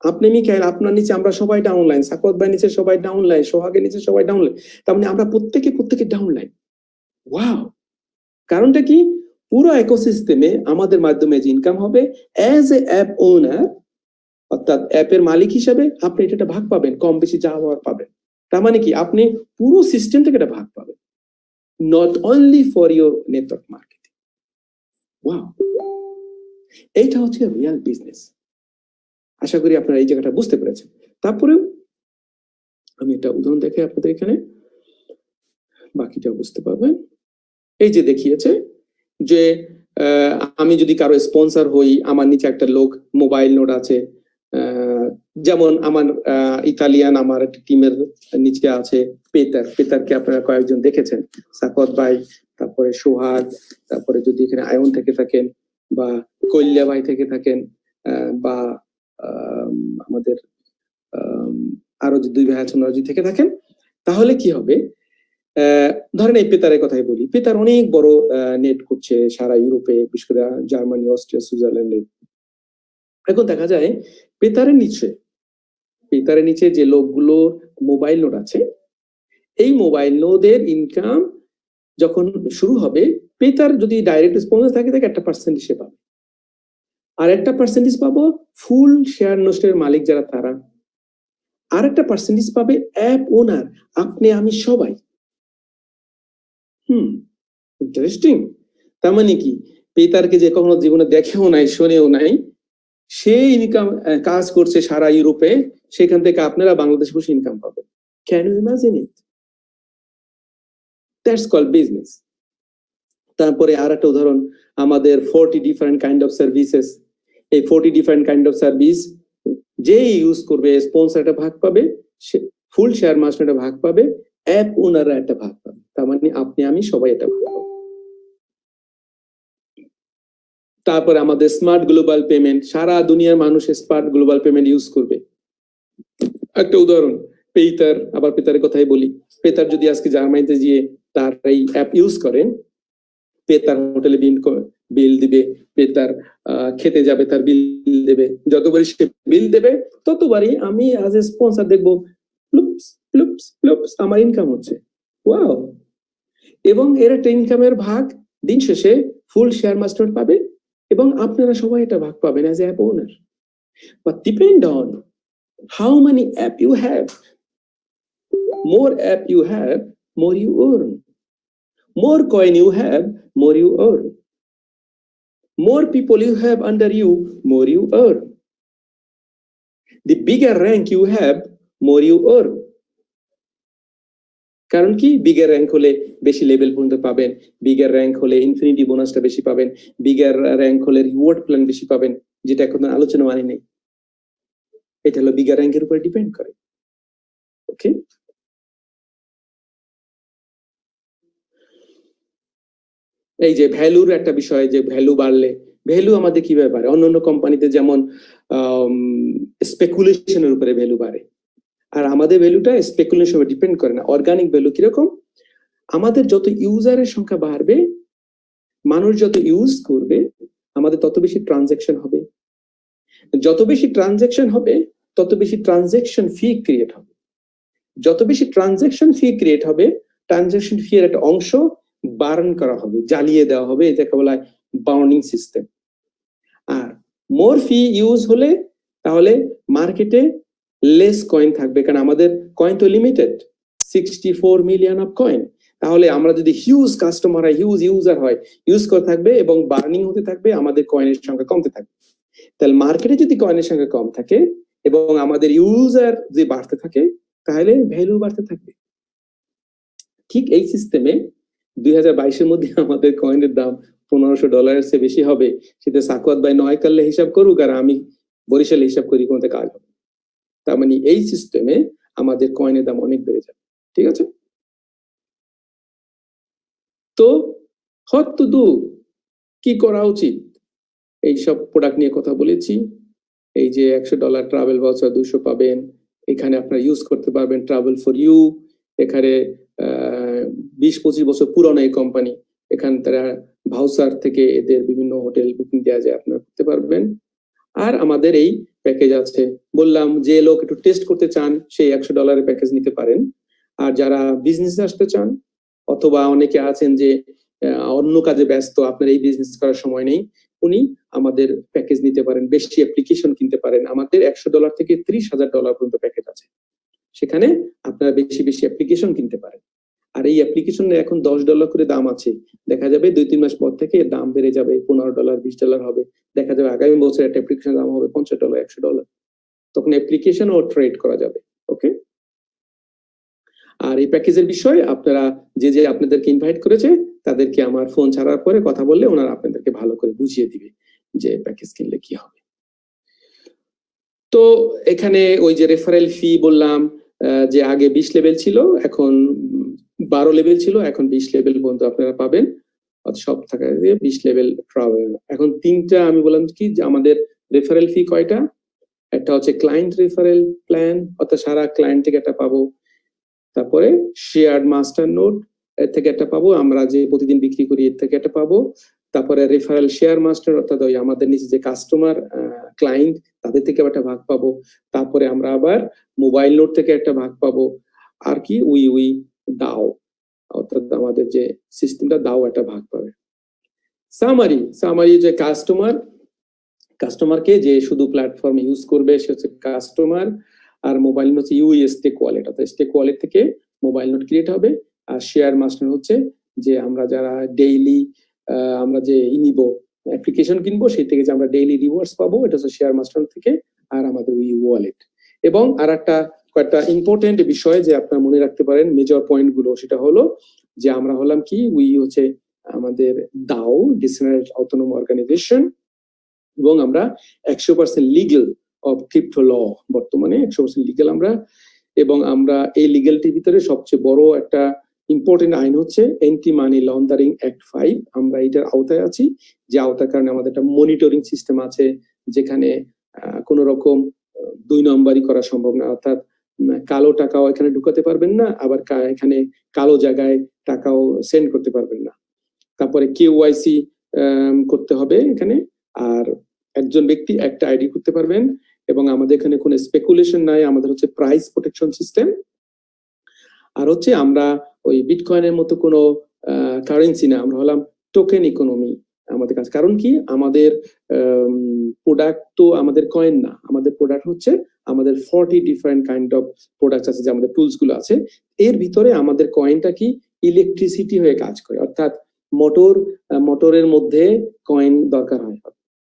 আপনি মিকাইল, আপনার নিচে আমরা সবাই ডাউনলাইন, সাকত ভাই নিচে সবাই ডাউনলাইন, সোহাগের নিচে সবাই ডাউনলাইন। তার মানে আমরা প্রত্যেকে ডাউনলাইন। ওয়াও! কারণটা কি, পুরো ইকোসিস্টেমে আমাদের মাধ্যমে যে ইনকাম হবে অ্যাজ এ অ্যাপ ওনার, অর্থাৎ অ্যাপের মালিক হিসেবে আপনি এটা ভাগ পাবেন, কম বেশি যা হওয়ার পাবেন। তার মানে কি, আপনি পুরো সিস্টেম থেকে এটা ভাগ পাবেন, not only for your network marketing. Wow, এইটা হচ্ছে রিয়েল বিজনেস। আশা করি আপনারা এই জায়গাটা বুঝতে পেরেছেন। তারপরেও আমি একটা উদাহরণ দেখাই আপনাদের এখানে, বাকিটা বুঝতে পারবেন। এই যে দেখিয়েছে যে আমি যদি কারো স্পন্সর হই, আমার নিচে একটা লোক মোবাইল নোট আছে, যেমন আমার ইতালিয়ান আমার একটা টিমের নিচে আছে পেতারকে আপনারা কয়েকজন দেখেছেন, সাকত ভাই, তারপরে সোহাগ, তারপরে যদি এখানে আয়ন থেকে থাকেন বা কল্যা ভাই থেকে থাকেন, বা আমাদের আরো যে দুই ভাই আছেন ওরা যদি থেকে থাকেন, তাহলে কি হবে, ধরেন এই পেতারের কথাই বলি। পেতার অনেক বড় নেট করছে সারা ইউরোপে, বিশেষ করে জার্মানি, অস্ট্রিয়া, সুইজারল্যান্ডে। এখন দেখা যায় পেতারের নিচে যে লোকগুলোর মোবাইল নোট আছে, এই মোবাইল নোটের ইনকাম যখন শুরু হবে, পেতার যদি ডাইরেক্ট স্পন্সর থাকে তাকে একটা পার্সেন্টেজ সে পাবে, আর একটা পার্সেন্টেজ পাবো ফুল শেয়ার নোটের মালিক যারা তারা, আর একটা পার্সেন্টেজ পাবে অ্যাপ ওনার, আপনি আমি সবাই। ইন্টারেস্টিং। তার মানে কি, পেতারকে যে কখনো জীবনে দেখেও নাই, শোনেও নাই, সে ইনকাম কাজ করছে সারা ইউরোপে, সেখান থেকে আপনারা বাংলাদেশে বসে ইনকাম পাবেন। Can you imagine it? That's called business. তারপরে আর একটা উদাহরণ, আমাদের 40 ডিফারেন্ট কাইন্ড অফ সার্ভিসেস। এই 40 ডিফারেন্ট কাইন্ড অফ সার্ভিস যে ইউজ করবে, স্পন্সর একটা ভাগ পাবে, ফুল শেয়ার মাস্টার একটা ভাগ পাবে, অ্যাপ ওনাররা একটা ভাগ পাবে। তার মানে আপনি আমি সবাই একটা ভাগ পাবো। তারপরে আমাদের স্মার্ট গ্লোবাল পেমেন্ট, সারা দুনিয়ার মানুষ স্মার্ট গ্লোবাল পেমেন্ট ইউজ করবে। একটা উদাহরণ, পেতারের কথাই বলি। পেতার যদি আজকে জার্মানিতে গিয়ে তার এই অ্যাপ ইউজ করেন, পেতার হোটেলে বিল দিবে, পেতার খেতে যাবে তার বিল দেবে, যতবারই সে বিল দেবে ততবারই আমি আজ এ স্পন্সর দেখবো প্লুপস প্লুপস প্লুপস আমার ইনকাম হচ্ছে। ওয়াও! এবং এর একটা ইনকামের ভাগ দিন শেষে ফুল শেয়ার মাস্টার পাবে, এবং আপনারা সবাই এটা ভাগ পাবেন as app owner. But depend on how many app you have. More app you have, more you earn. More coin you have, more you earn. More people you have under you, more you earn. The bigger rank you have, more you earn. কারণ কি, বিগার র্যাঙ্ক হলে বেশি লেভেল পর্যন্ত পাবেন, বিগার র্যাঙ্ক হলে ইনফিনিটি বোনাসটা বেশি পাবেন, বিগার র্যাঙ্ক হলে রিওয়ার্ড প্ল্যান বেশি পাবেন, যেটা এখন আলোচনা মানে নেই। এটা হলো বিগার র্যাঙ্কের উপর ডিপেন্ড করে। ওকে, এই যে ভ্যালুর একটা বিষয়, যে ভ্যালু বাড়লে, ভ্যালু আমাদের কিভাবে বাড়ে, অন্যান্য কোম্পানিতে যেমন স্পেকুলেশনের উপরে ভ্যালু বাড়ে, আর আমাদের ভ্যালুটা স্পেকুলেশন উপর ডিপেন্ড করে না। অর্গানিক ভ্যালু কিরকম, আমাদের যত ইউজারের সংখ্যা বাড়বে, মানুষ যত ইউজ করবে, আমাদের তত বেশি ট্রানজাকশন হবে, যত বেশি ট্রানজাকশন হবে তত বেশি ট্রানজাকশন ফি ক্রিয়েট হবে, যত বেশি ট্রানজাকশন ফি ক্রিয়েট হবে, ট্রানজাকশন ফি এর একটা অংশ বার্ন করা হবে, জ্বালিয়ে দেওয়া হবে, এটাকে বলা হয় বার্নিং সিস্টেম। আর মোর ফি ইউজ হলে তাহলে মার্কেটে লেস কয়েন থাকবে, কারণ আমাদের কয়েন তো লিমিটেড, 64 মিলিয়ন অফ কয়েন। তাহলে আমরা যদি হিউজ কাস্টমার হয়, হিউজ ইউজার হয়, ইউজ করে থাকবে এবং বার্নিং হতে থাকবে, আমাদের কয়েনের সংখ্যা কমতে থাকবে। তাহলে মার্কেটে যদি কয়েনের সংখ্যা কম থাকে এবং আমাদের ইউজার যদি বাড়তে থাকে, তাহলে ভ্যালু বাড়তে থাকবে। ঠিক এই সিস্টেমে 2022-এর মধ্যে আমাদের কয়েনের দাম $1500 চেয়ে বেশি হবে, সেটা সাকওয়াত ভাই নয়কাল্লে হিসাব করুক আর আমি বরিশালে হিসাব করি, কোনটা কাজ হবে। তার মানে এই সিস্টেমে আমাদের কয়েনের দাম অনেক বেড়ে যাবে। ঠিক আছে? তো হোয়াট টু ডু, কি করা উচিত? এইসব প্রোডাক্ট নিয়ে কথা বলেছি। এই যে $100 ট্রাভেল ভাউচার 200 পাবেন, এখানে আপনারা ইউজ করতে পারবেন ট্রাভেল ফর ইউ। এখানে 20-25 বছর পুরনো এই কোম্পানি, এখানে তারা ভাউচার থেকে এদের বিভিন্ন হোটেল বুকিং দেওয়া যায়, আপনারা করতে পারবেন। আর আমাদের এই প্যাকেজ আছে, বললাম যে লোক একটু টেস্ট করতে চান সেই $100 প্যাকেজ নিতে পারেন। আর যারা বিজনেস আসতে চান অথবা অনেকে আছেন যে অন্য কাজে ব্যস্ত, আপনার এই বিজনেস করার সময় নেই, উনি আমাদের প্যাকেজ নিতে পারেন, বেশি অ্যাপ্লিকেশন কিনতে পারেন। আমাদের $100 থেকে $30,000 পর্যন্ত প্যাকেজ আছে, সেখানে আপনারা বেশি বেশি অ্যাপ্লিকেশন কিনতে পারেন। আর এই অ্যাপ্লিকেশনের এখন $10 করে দাম আছে, দেখা যাবে 2-3 মাস পর থেকে দাম বেড়ে যাবে, $15, $20 হবে। দেখা যাবে আগামী বছর একটা অ্যাপ্লিকেশনের দাম হবে $50, $100। তখন অ্যাপ্লিকেশন ও ট্রেড করা যাবে। ওকে? আর এই প্যাকেজের বিষয় আপনারা যে আপনাদেরকে ইনভাইট করেছে তাদেরকে আমার ফোন ছাড়ার পরে কথা বললে ওনারা আপনাদেরকে ভালো করে বুঝিয়ে দিবে যে প্যাকেজ কিনলে কি হবে। তো এখানে ওই যে রেফারেল ফি বললাম, যে আগে 20 লেভেল ছিল, এখন 12 লেভেল ছিল, এখন 20 লেভেল পর্যন্ত আপনারা পাবেন। সব টাকা দিয়ে 20 লেভেল ট্রাভেল। এখন তিনটা আমি বললাম কি যে আমাদের রেফারেল ফি কয়টা? একটা হচ্ছে ক্লায়েন্ট রেফারেল প্ল্যান, অর্থাৎ সারা ক্লায়েন্ট থেকে একটা পাবো। তারপরে শেয়ার্ড মাস্টার নোট এর থেকে একটা পাবো, আমরা যে প্রতিদিন বিক্রি করি এর থেকে একটা পাবো। তারপরে রেফারেল শেয়ার মাস্টার, অর্থাৎ ওই আমাদের নিচে যে কাস্টমার ক্লায়েন্ট তাদের থেকে একটা ভাগ পাবো। তারপরে আমরা আবার মোবাইল নোট থেকে একটা ভাগ পাবো। আর কি উই দাও, অর্থাৎ আমাদের যে সিস্টেমটা দাও একটা ভাগ পাবে। সামারি যে কাস্টমারকে যে শুধু প্ল্যাটফর্ম ইউজ করবে সে হচ্ছে কাস্টমার, আর মোবাইল নোট হচ্ছে স্টেক ওয়ালেট, অর্থাৎ স্টেক ওয়ালেট থেকে মোবাইল নোট ক্রিয়েট হবে। আর শেয়ার মাস্টার হচ্ছে যে আমরা যারা ডেইলি আমরা যে নিব অ্যাপ্লিকেশন কিনবো সেই থেকে যে আমরা ডেইলি রিওয়ার্ডস পাবো, এটা হচ্ছে শেয়ার মাস্টার থেকে। আর আমাদের ওয়ালেট এবং আর একটা কয়েকটা ইম্পর্টেন্ট বিষয় যে আপনারা মনে রাখতে পারেন মেজর পয়েন্ট গুলো, সেটা হলো যে আমরা হলাম কি হচ্ছে আমাদের দাও ডিসেন্ট্রালাইজড অটোনমাস অর্গানাইজেশন, এবং আমরা 100% লিগ্যাল অফ ক্রিপ্টো ল, বর্তমানে 100% লিগ্যাল আমরা। এবং আমরা এই লিগ্যালিটির ভিতরে সবচেয়ে বড় একটা ইম্পর্টেন্ট আইন হচ্ছে এন্টি মানি লন্ডারিং অ্যাক্ট 5, আমরা এটার আওতায় আছি। যে আওতার কারণে আমাদের একটা মনিটরিং সিস্টেম আছে, যেখানে কোন রকম 2 নম্বরই করা সম্ভব না, অর্থাৎ কালো টাকাও এখানে ঢুকাতে পারবেন না, আবার এখানে কালো জায়গায় টাকাও সেন্ড করতে পারবেন না। তারপরে কেওয়াইসি করতে হবে এখানে, আর একজন ব্যক্তি একটা আইডি করতে পারবেন। এবং আমাদের এখানে কোনো স্পেকুলেশন নাই, আমাদের হচ্ছে প্রাইস প্রোটেকশন সিস্টেম। আর হচ্ছে আমরা ওই বিটকয়েনের মতো কোনো কারেন্সি না, আমরা হলাম টোকেন ইকোনমি আমাদের কাছে। কারণ কি আমাদের প্রোডাক্ট তো আমাদের কয়েন না, আমাদের প্রোডাক্ট হচ্ছে আমাদের 40 ডিফারেন্ট কাইন্ড অফ প্রোডাক্ট আছে, যে আমাদের টুলস গুলো আছে। এর ভিতরে আমাদের কয়েনটা কি ইলেকট্রিসিটি হয়ে কাজ করে, অর্থাৎ মোটরের মধ্যে কয়েন দরকার হয়,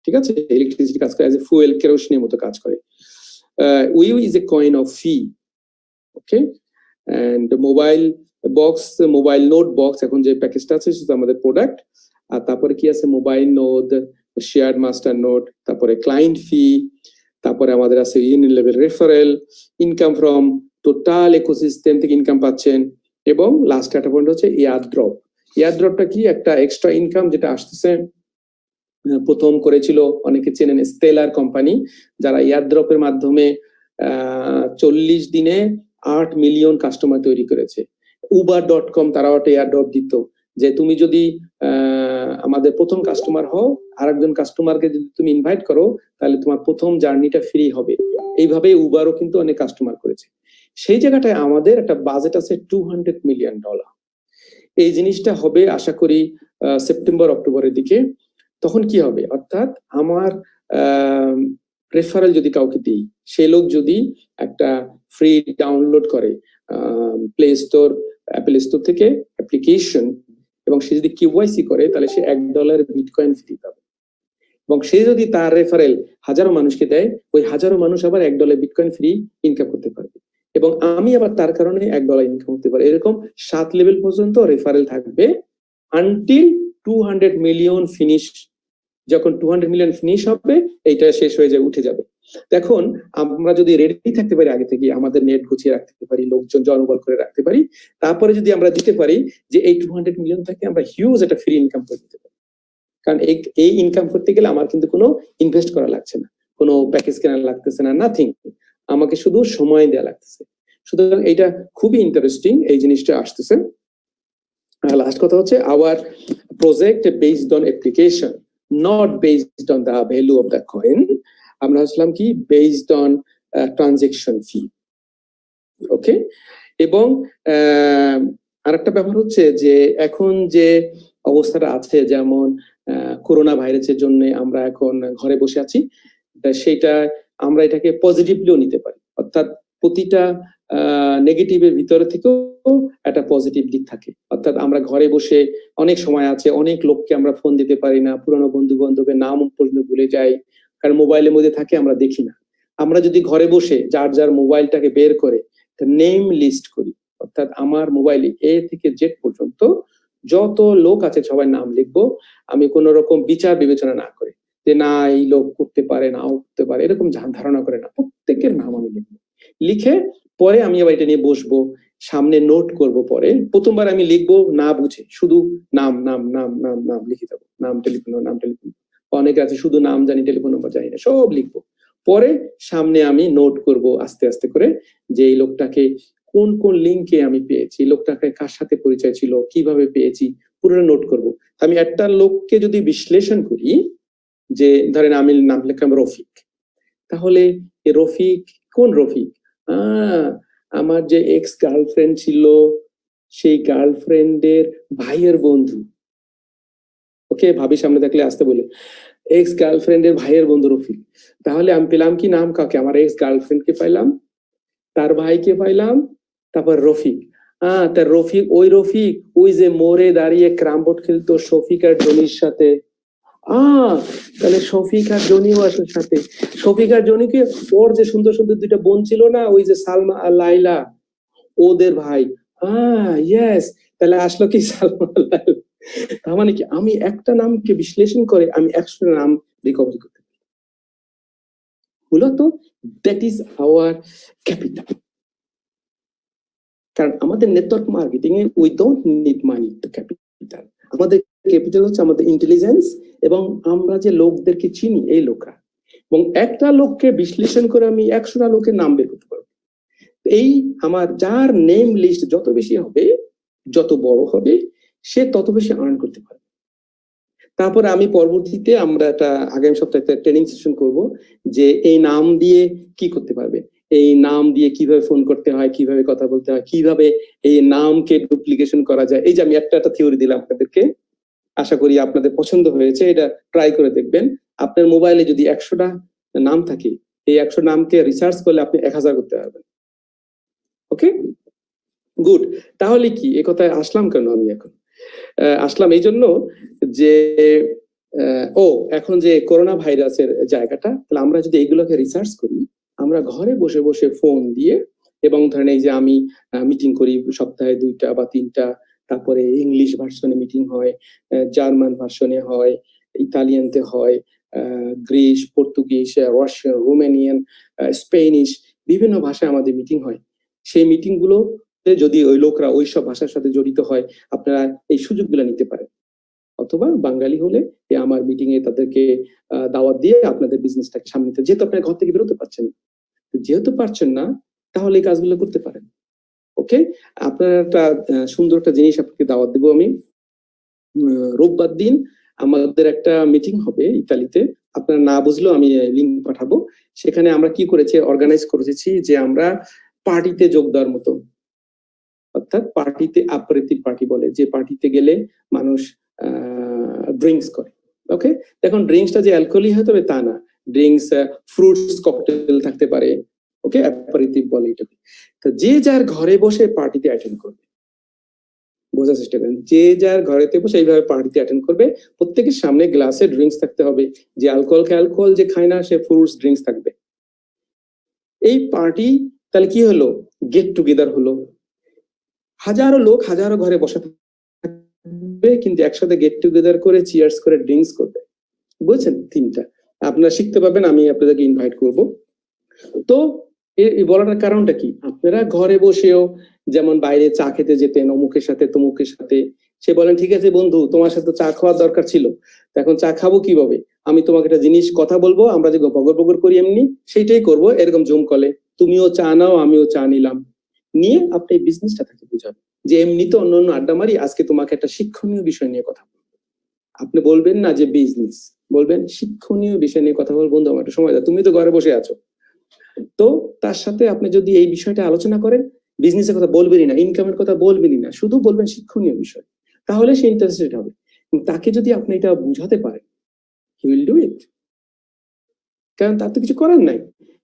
ঠিক আছে, ইলেকট্রিসিটি কাজ করে, অ্যাজ এ ফুয়েল কেরোসিনের মতো কাজ করে। We is a coin of fee. Okay, and mobile note box এখন যে প্যাকেজটা আছে সেটা আমাদের প্রোডাক্ট। আর তারপরে কি আছে mobile note, shared master note, তারপরে ক্লায়েন্ট ফি, তারপরে আমাদের আছে unit level referral, income from total ecosystem থেকে ইনকাম পাচ্ছেন, এবং লাস্ট একটা পয়েন্ট হচ্ছে এয়ারড্রপ। এয়ারড্রপটা কি একটা এক্সট্রা ইনকাম যেটা আসতেছে, প্রথম করেছিল অনেকে চেনেন স্টেলার কোম্পানি, যারা এয়ারড্রপের মাধ্যমে 40 দিনে 8 মিলিয়ন কাস্টমার তৈরি করেছে। uber.com তারাও একটা এয়ারড্রপ দিত, যে তুমি যদি আমাদের প্রথম কাস্টমার হও, আরেকজন কাস্টমারকে যদি তুমি ইনভাইট করো তাহলে তোমার প্রথম জার্নিটা ফ্রি হবে। এইভাবে উবারও কিন্তু অনেক কাস্টমার করেছে। সেই জায়গাটায় আমাদের একটা বাজেট আছে $200 মিলিয়ন। এই জিনিসটা হবে আশা করি সেপ্টেম্বর অক্টোবরের দিকে। তখন কি হবে, অর্থাৎ আমার রেফারেল যদি কাউকে দিই, সেই লোক যদি একটা ফ্রি ডাউনলোড করে প্লে স্টোর অ্যাপল স্টোর থেকে অ্যাপ্লিকেশন, এবং সে যদি কেওয়াইসি করে তাহলে সে $1 বিটকয়েন ফ্রি পাবে। এবং সে যদি তার রেফারেল হাজারো মানুষকে দেয়, ওই হাজারো মানুষ আবার $1 বিটকয়েন ফ্রি ইনকাম করতে পারবে, এবং আমি আবার তার কারণে $1 ইনকাম করতে পারি। এরকম 7 লেভেল পর্যন্ত রেফারেল থাকবে আনটিল 200 মিলিয়ন ফিনিশ। যখন 200 মিলিয়ন ফিনিশ হবে, এইটা শেষ হয়ে যাবে, উঠে যাবে। এখন আমরা যদি রেডি থাকতে পারি, আগে থেকে আমাদের নেট গুছিয়ে রাখতে পারি, লোকজন জনবল করে রাখতে পারি, তারপরে যদি আমরা দিতে পারি যে এই 200 মিলিয়ন থেকে আমরা হিউজ একটা ফ্রি ইনকাম করে দিতে পারি। কারণ এই ইনকাম করতে গেলে আমার কিন্তু কোনো ইনভেস্ট করা লাগছে না, কোনো প্যাকেজ কেনা লাগতেছে না, নাথিং। আমাকে শুধু সময় দেওয়া লাগতেছে। সুতরাং এইটা খুবই ইন্টারেস্টিং, এই জিনিসটা আসতেছে। লাস্ট কথা হচ্ছে, our project based on application, not based on the value of the coin. আমরা আসলাম কি based on transaction fee. Okay. এবং আরেকটা ব্যাপার হচ্ছে যে এখন যে অবস্থাটা আছে, যেমন করোনা ভাইরাসের জন্য আমরা এখন ঘরে বসে আছি, সেটা আমরা এটাকে পজিটিভলিও নিতে পারি। অর্থাৎ প্রতিটা নেগেটিভের ভিতরে থেকেও একটা পজিটিভ দিক থাকে। অর্থাৎ আমরা ঘরে বসে অনেক সময় আছে, অনেক লোককে আমরা ফোন দিতে পারি না, পুরনো বন্ধু বান্ধবের নাম পর্যন্ত ভুলে যাই, কারণ মোবাইলের মধ্যে থাকে, আমরা দেখি না। আমরা যদি ঘরে বসে যার যার মোবাইলটাকে বের করে নেম লিস্ট করি, অর্থাৎ আমার মোবাইলে এ থেকে জেড পর্যন্ত যত লোক আছে সবাই নাম লিখবো, আমি কোন রকম বিচার বিবেচনা না করে, যে না এই লোক করতে পারে, নাও করতে পারে, এরকম ধারণা করে না, প্রত্যেকের নাম আমি লিখবো। লিখে পরে আমি আবার এটা নিয়ে বসবো, সামনে নোট করব। পরে প্রথমবার আমি লিখবো না বুঝে, শুধু নাম নাম নাম নাম নাম লিখে যাবো, নাম টেলিফোন নাম টেলিফোন। অনেকে আছে শুধু নাম জানি, টেলিফোন নাম্বার জানি না, সব লিখবো। পরে সামনে আমি নোট করব আস্তে আস্তে করে, যে এই লোকটাকে কোন কোন লিঙ্কে আমি পেয়েছি, লোকটাকে কার সাথে পরিচয় ছিল, কিভাবে পেয়েছি, পুরো নোট করব। আমি একটা লোককে যদি বিশ্লেষণ করি, যে ধরেন আমি নাম লিখলাম রফিক, তাহলে রফিক কোন রফিক? আমার যে এক্স গার্লফ্রেন্ড ছিল, সেই গার্লফ্রেন্ডের ভাইয়ের বন্ধু। ওকে, ভাবি সামনে থাকলে আসতে বলে, এক্স গার্লফ্রেন্ডের ভাইয়ের বন্ধু রফিক। তাহলে আমি পেলাম কি নাম কাকে? আমার এক্স গার্লফ্রেন্ডকে পাইলাম, তার ভাইকে পাইলাম, তারপর রফিক। তার রফিক, ওই রফিক ওই যে মোড়ে দাঁড়িয়ে ক্রামবোর্ড খেলতো শফিক আর জনির সাথে। তাহলে শফিক আর জনিও আছে সাথে। শফিক আর জনিকে ওর যে সুন্দর সুন্দর দুইটা বোন ছিল না, ওই যে সালমা আর লাইলা, ওদের ভাই। ইয়েস, তাহলে আসলো কি সালমা আর লাইলা। তার মানে কি আমি একটা নামকে বিশ্লেষণ করে আমি 100 নাম রিকভারি করতে পারি। মূলত দ্যাট ইজ আওয়ার ক্যাপিটাল। কারণ আমাদের নেটওয়ার্ক মার্কেটিং এ we don't need money to capital. আমাদের ক্যাপিটাল হচ্ছে আমাদের ইন্টেলিজেন্স, এবং আমরা যে লোকদেরকে চিনি, এই লোকরা। এবং একটা লোককে বিশ্লেষণ করে আমি 100টা লোকের নাম বের করতে পারবো। এই আমার যার নেম লিস্ট যত বেশি হবে, যত বড় হবে, সে তত বেশি আর্ন করতে পারবে। তারপরে আমি পরবর্তীতে আমরা একটা আগামী সপ্তাহে ট্রেনিং সেশন করব, যে এই নাম দিয়ে কি করতে পারবে, এই নাম দিয়ে কিভাবে ফোন করতে হয়, কিভাবে কথা বলতে হয়, কিভাবে এই নামকে ডুপ্লিকেশন করা যায়। এই যে আমি একটা থিওরি দিলাম আপনাদেরকে, আশা করি আপনাদের পছন্দ হয়েছে। এটা ট্রাই করে দেখবেন। আপনার মোবাইলে যদি 100টা নাম থাকে, এই 100 নামকে রিসার্চ করলে আপনি 1000 করতে পারবেন। ওকে, গুড। তাহলে কি এই কথায় আসলাম কেন? আমি এখন আসলাম এই জন্য যে এখন যে করোনা ভাইরাসের জায়গাটা, তাহলে আমরা যদি এইগুলোকে রিসার্চ করি, আমরা ঘরে বসে বসে ফোন দিয়ে, এবং ধরেন এই যে আমি মিটিং করি সপ্তাহে 2টা বা 3টা, তারপরে ইংলিশ ভার্সনে মিটিং হয়, জার্মান ভার্সনে হয়, ইতালিয়ানতে হয়, Greece, Portuguese, Russian, Romanian, Spanish, বিভিন্ন ভাষায় আমাদের মিটিং হয়। সেই মিটিং গুলো যদি ওই লোকরা ওই সব ভাষার সাথে জড়িত হয়, আপনারা এই সুযোগগুলো নিতে পারেন। অথবা বাঙালি হলে আমার মিটিং এ তাদেরকে দাওয়াত দিয়ে আপনাদের বিজনেসটাকে সামনে নিতে, যেহেতু আপনার ঘর থেকে বেরোতে পারছেন না, যেহেতু পারছেন না, তাহলে এই কাজগুলো করতে পারেন। ওকে, আপনার একটা সুন্দর একটা জিনিস আপনাকে দাওয়াত দেবো আমি। রোববার দিন আমাদের একটা মিটিং হবে ইতালিতে। আপনারা না বুঝলেও আমি লিঙ্ক পাঠাবো। সেখানে আমরা কি করেছি, অর্গানাইজ করেছি যে আমরা পার্টিতে যোগ দেওয়ার মতো, অর্থাৎ পার্টিতে অ্যাপারিটিভ পার্টি বলে, যে পার্টিতে গেলে মানুষ ড্রিঙ্কস করে। ওকে, এখন ড্রিঙ্কসটা যে অ্যালকোহলিক হতে হবে তা না, ড্রিঙ্কস ফ্রুটস ককটেল থাকতে পারে। ওকে, অ্যাপারিটিভ বলে এটাকে। তো যে যার ঘরে বসে পার্টিতে অ্যাটেন্ড করবে। বোঝার চেষ্টা করেন। যে যার ঘরেতে বসে এইভাবে পার্টিতে অ্যাটেন্ড করবে, প্রত্যেকের সামনে গ্লাসে ড্রিঙ্কস থাকতে হবে। যে অ্যালকোহল যে খায় না সে ফ্রুটস ড্রিঙ্কস থাকবে। এই পার্টি তাহলে কি হলো? গেট টুগেদার হলো। হাজারো লোক হাজারো ঘরে বসে থাকবে, কিন্তু একসাথে গেট টুগেদার করে চিয়ার্স করে ড্রিঙ্কস করবে। বুঝছেন থিমটা? আপনারা শিখতে পারবেন, আমি আপনাদেরকে ইনভাইট করব। তো এই বলাটার কারণটা কি? আপনারা ঘরে বসেও যেমন বাইরে চা খেতে যেতেন অমুকের সাথে তমুকের সাথে, সে বলেন ঠিক আছে বন্ধু তোমার সাথে চা খাওয়ার দরকার ছিল, এখন চা খাবো কিভাবে? আমি তোমাকে একটা জিনিস কথা বলবো, আমরা যে বগর বগর করি এমনি সেইটাই করব, এরকম জুম কলে তুমিও চা নাও আমিও চা নিলাম, নিয়ে আপনি বিজনেসটা তাকে বুঝাবেন যে এমনি তো অন্য অন্য আড্ডা মারি, আজকে তোমাকে একটা শিক্ষণীয় বিষয় নিয়ে কথা বলবো। আপনি বলবেন না যে বিজনেস, বলবেন শিক্ষণীয় বিষয় নিয়ে কথা বল, বন্ধু আমার একটা সময় দাও, তুমি তো ঘরে বসে আছো। তো তার সাথে আপনি যদি এই বিষয়টা আলোচনা করেন, বিজনেসের কথা বলবেনই না, ইনকামের কথা বলবেনই না, শুধু বলবেন শিক্ষণীয় বিষয়, তাহলে সে ইন্টারেস্টেড হবে। তাকে যদি আপনি এটা বুঝাতে পারেন, হি উইল ডু ইট, কারণ তার তো কিছু করার নাই।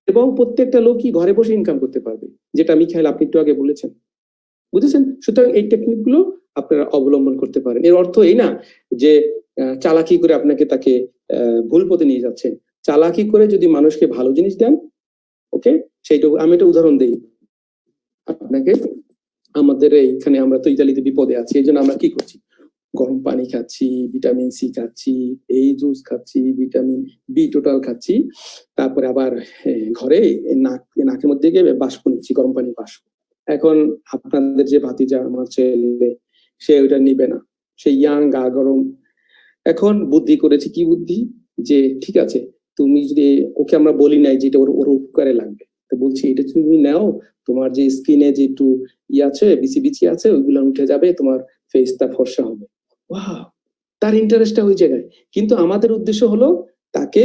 এবং প্রত্যেকটা লোকই ঘরে বসে ইনকাম করতে পারবে, যেটা মিখাইল আপনি একটু আগে বলেছেন। বুঝেছেন? সুতরাং এই টেকনিক গুলো আপনারা অবলম্বন করতে পারেন। এর অর্থ এই না যে চালাকি করে আপনাকে তাকে ভুল পথে নিয়ে যাচ্ছেন। চালাকি করে যদি মানুষকে ভালো জিনিস দেন, ওকে, সেইটা আমি একটা উদাহরণ দিই আপনাকে। আমাদের এইখানে আমরা তো ইতালিতে বিপদে আছি, এই জন্য আমরা কি করছি? গরম পানি খাচ্ছি, ভিটামিন সি খাচ্ছি, এই জুস খাচ্ছি, ভিটামিন বি টোটাল খাচ্ছি, তারপরে আবার ঘরে নাকের মধ্যে গিয়ে বাষ্প নিচ্ছি, গরম পানি বাষ্প। এখন আপনাদের যে ভাতিজা আমার ছেলে, সে ওইটা নিবে না, সে ইয়াং, গা গরম। এখন বুদ্ধি করেছি, কি বুদ্ধি? যে ঠিক আছে, তুমি যদি, ওকে আমরা বলি নাই যে এটা ওর উপকারে লাগবে, তো বলছি এটা তুমি নাও, তোমার যে স্কিনে যে একটু আছে বিচি বিচি আছে ওইগুলো উঠে যাবে, তোমার ফেসটা ফর্সা হবে। ওয়াও, তার ইন্টারেস্টটা ওই জায়গায়। কিন্তু আমাদের উদ্দেশ্য হলো তাকে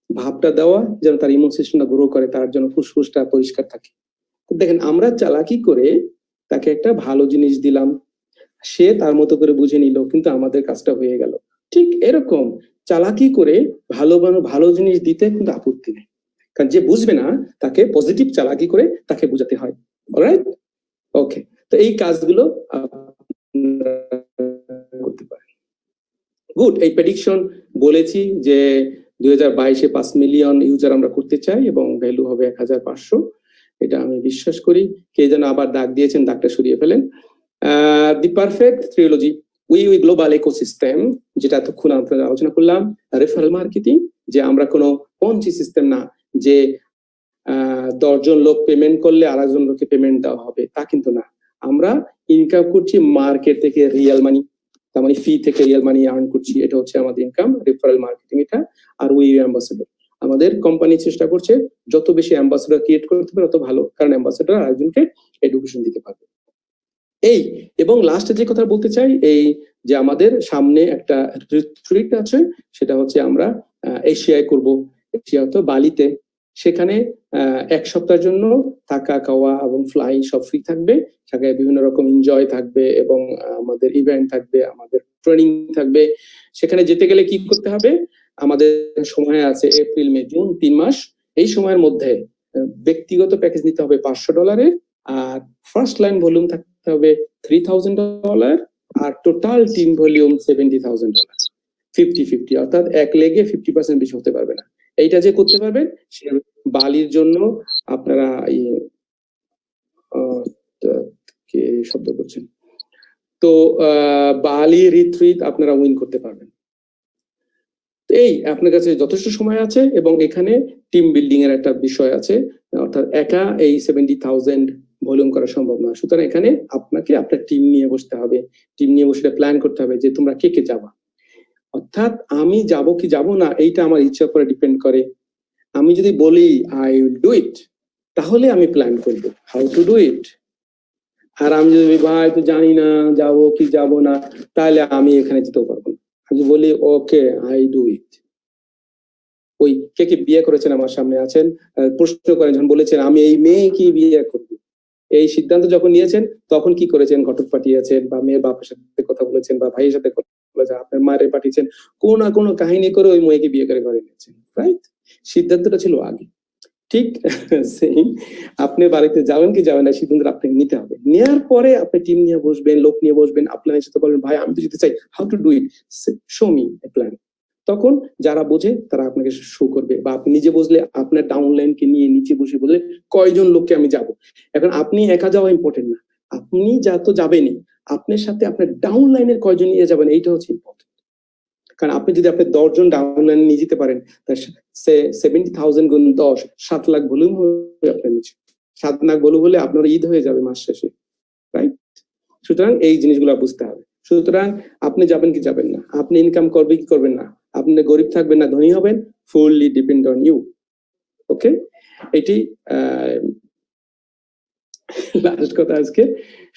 ভাবটা দেওয়া যেন তার ইমিউন সিস্টেমটা গ্রো করে, তার জন্য ফুসফুসটা পরিষ্কার থাকে। দেখেন আমরা চালাকি করে তাকে একটা ভালো জিনিস দিলাম, সে তার মতো করে বুঝে নিল, কিন্তু আমাদের কাজটা হয়ে গেল। ঠিক এরকম চালাকি করে ভালো জিনিস দিতে কিন্তু আপত্তি নেই, কারণ যে বুঝবে না তাকে পজিটিভ চালাকি করে তাকে বোঝাতে হয়। অলরাইট, ওকে। তো এই কাজগুলো করতে পারে। গুড। এই প্রেডিকশন বলেছি যে 2022-এ 5 মিলিয়ন ইউজার আমরা করতে চাই এবং ভ্যালু হবে 1500, এটা আমি বিশ্বাস করি। কে যেন আবার দাগ দিয়েছেন, দাগটা সরিয়ে ফেলেন। দি perfect trilogy we global ecosystem, যেটা এতক্ষণ আমরা আলোচনা করলাম, রেফারেল মার্কেটিং, যে আমরা কোনো পঞ্চি সিস্টেম না যে 10 জন লোক পেমেন্ট করলে আর একজন লোককে পেমেন্ট দেওয়া হবে, তা কিন্তু না। আমরা ইনকাম করছি মার্কেট থেকে রিয়েল মানি, তার মানে ফি থেকে রিয়েল মানি আর্ন করছি, এটা হচ্ছে আমাদের ইনকাম, রেফারেল মার্কেটিং এটা। আর উই অ্যাম্বাসেডর, আমাদের কোম্পানি চেষ্টা করছে যত বেশি অ্যাম্বাসেডর ক্রিয়েট করতে পারে তত ভালো, কারণ অ্যাম্বাসেডর আরেকজনকে এডুকেশন দিতে পারবে। এই এবং লাস্টে যে কথা বলতে চাই, এই যে আমাদের সামনে একটা রিট্রিট আছে, সেটা হচ্ছে আমরা এশিয়ায় করব, এশিয়া তো বালিতে। সেখানে 1 সপ্তাহের জন্য থাকা খাওয়া এবং ফ্লাই সব ফ্রি থাকবে, সেখানে বিভিন্ন রকম এনজয় থাকবে এবং আমাদের ইভেন্ট থাকবে, আমাদের ট্রেনিং থাকবে। সেখানে যেতে গেলে কি করতে হবে? আমাদের সময় আছে এপ্রিল মে জুন, 3 মাস। এই সময়ের মধ্যে ব্যক্তিগত প্যাকেজ নিতে হবে $500, আর ফার্স্ট লাইন ভলিউম থাকতে হবে $3000, আর টোটাল টিম ভলিউম $70,000। 50-50, অর্থাৎ এক লেগে 50% বেশি হতে পারবে না। এইটা যে করতে পারবেন সে বালির জন্য আপনারা কে শব্দ করছেন, তো বালি রিট্রিট আপনারা উইন করতে পারবেন। এই আপনার কাছে যথেষ্ট সময় আছে এবং এখানে টিম বিল্ডিং এর একটা বিষয় আছে, অর্থাৎ একা এই 70,000 ভলিউম করা সম্ভব না। সুতরাং এখানে আপনাকে আপনার টিম নিয়ে বসতে হবে, টিম নিয়ে বসে প্ল্যান করতে হবে যে তোমরা কে কে যাবা। অর্থাৎ আমি যাব কি যাব না এইটা আমার ইচ্ছার উপরে ডিপেন্ড করে। আমি যদি বলি আই উইল ডু ইট, তাহলে আমি প্ল্যান করব হাউ টু ডু ইট। আর আমি যদি ভাই তো জানি না যাবো কি যাব না, তাহলে আমি এখানে যেতেও পারবো না। আমি বলি ওকে আই ডু ইট। ওই কে কে বিয়ে করেছেন আমার সামনে আছেন, প্রশ্ন করেন যখন বলেছেন আমি এই মেয়েকে বিয়ে করবো, এই সিদ্ধান্ত যখন নিয়েছেন তখন কি করেছেন? ঘটক পাঠিয়েছেন বা মেয়ের বাপের সাথে কথা বলেছেন বা ভাইয়ের সাথে কথা বলেছেন, আপনার মায়ের পাঠিয়েছেন, কোনো না কোনো কাহিনী করে ওই মেয়েকে বিয়ে করে ঘরে নিয়েছেন, রাইট? সিদ্ধান্তটা ছিল আগে। ঠিক সেম, আপনি বাড়িতে যাবেন কি যাবেন না সিদ্ধান্ত আপনাকে নিতে হবে। নেওয়ার পরে আপনি টিম নিয়ে বসবেন, লোক নিয়ে বসবেন, আপনার সাথে বলবেন ভাই আমি তো যেতে চাই, how to do it, show me a plan. তখন যারা বোঝে তারা আপনাকে শো করবে, বা আপনি নিজে বসলে আপনার ডাউনলাইনকে নিয়ে নিচে বসে বললে কয়জন লোককে আমি যাব। এখন আপনি একা যাওয়া ইম্পর্টেন্ট না, আপনি যা তো যাবেনই, আপনার সাথে আপনার ডাউনলাইনের কয়জন নিয়ে যাবেন এইটা হচ্ছে ইম্পর্টেন্ট। কারণ আপনি যদি আপনি 10 জন ডাউনলাইন নিয়ে যেতে পারেন, 70,000 গুণ 10, 7 লাখ ভলিউম হবে আপনার নিচে। 7 লাখ ভলিউম হলে আপনার ঈদ হয়ে যাবে মাস শেষে, রাইট? সুতরাং এই জিনিসগুলো বুঝতে হবে। সুতরাং আপনি যাবেন কি যাবেন না, আপনি ইনকাম করবে কি করবেন না, আপনি গরিব থাকবেন না ধনী হবেন, ফুললি ডিপেন্ড অন ইউ। ওকে, এটি লাস্ট কথা আজকে।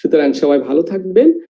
সুতরাং সবাই ভালো থাকবেন।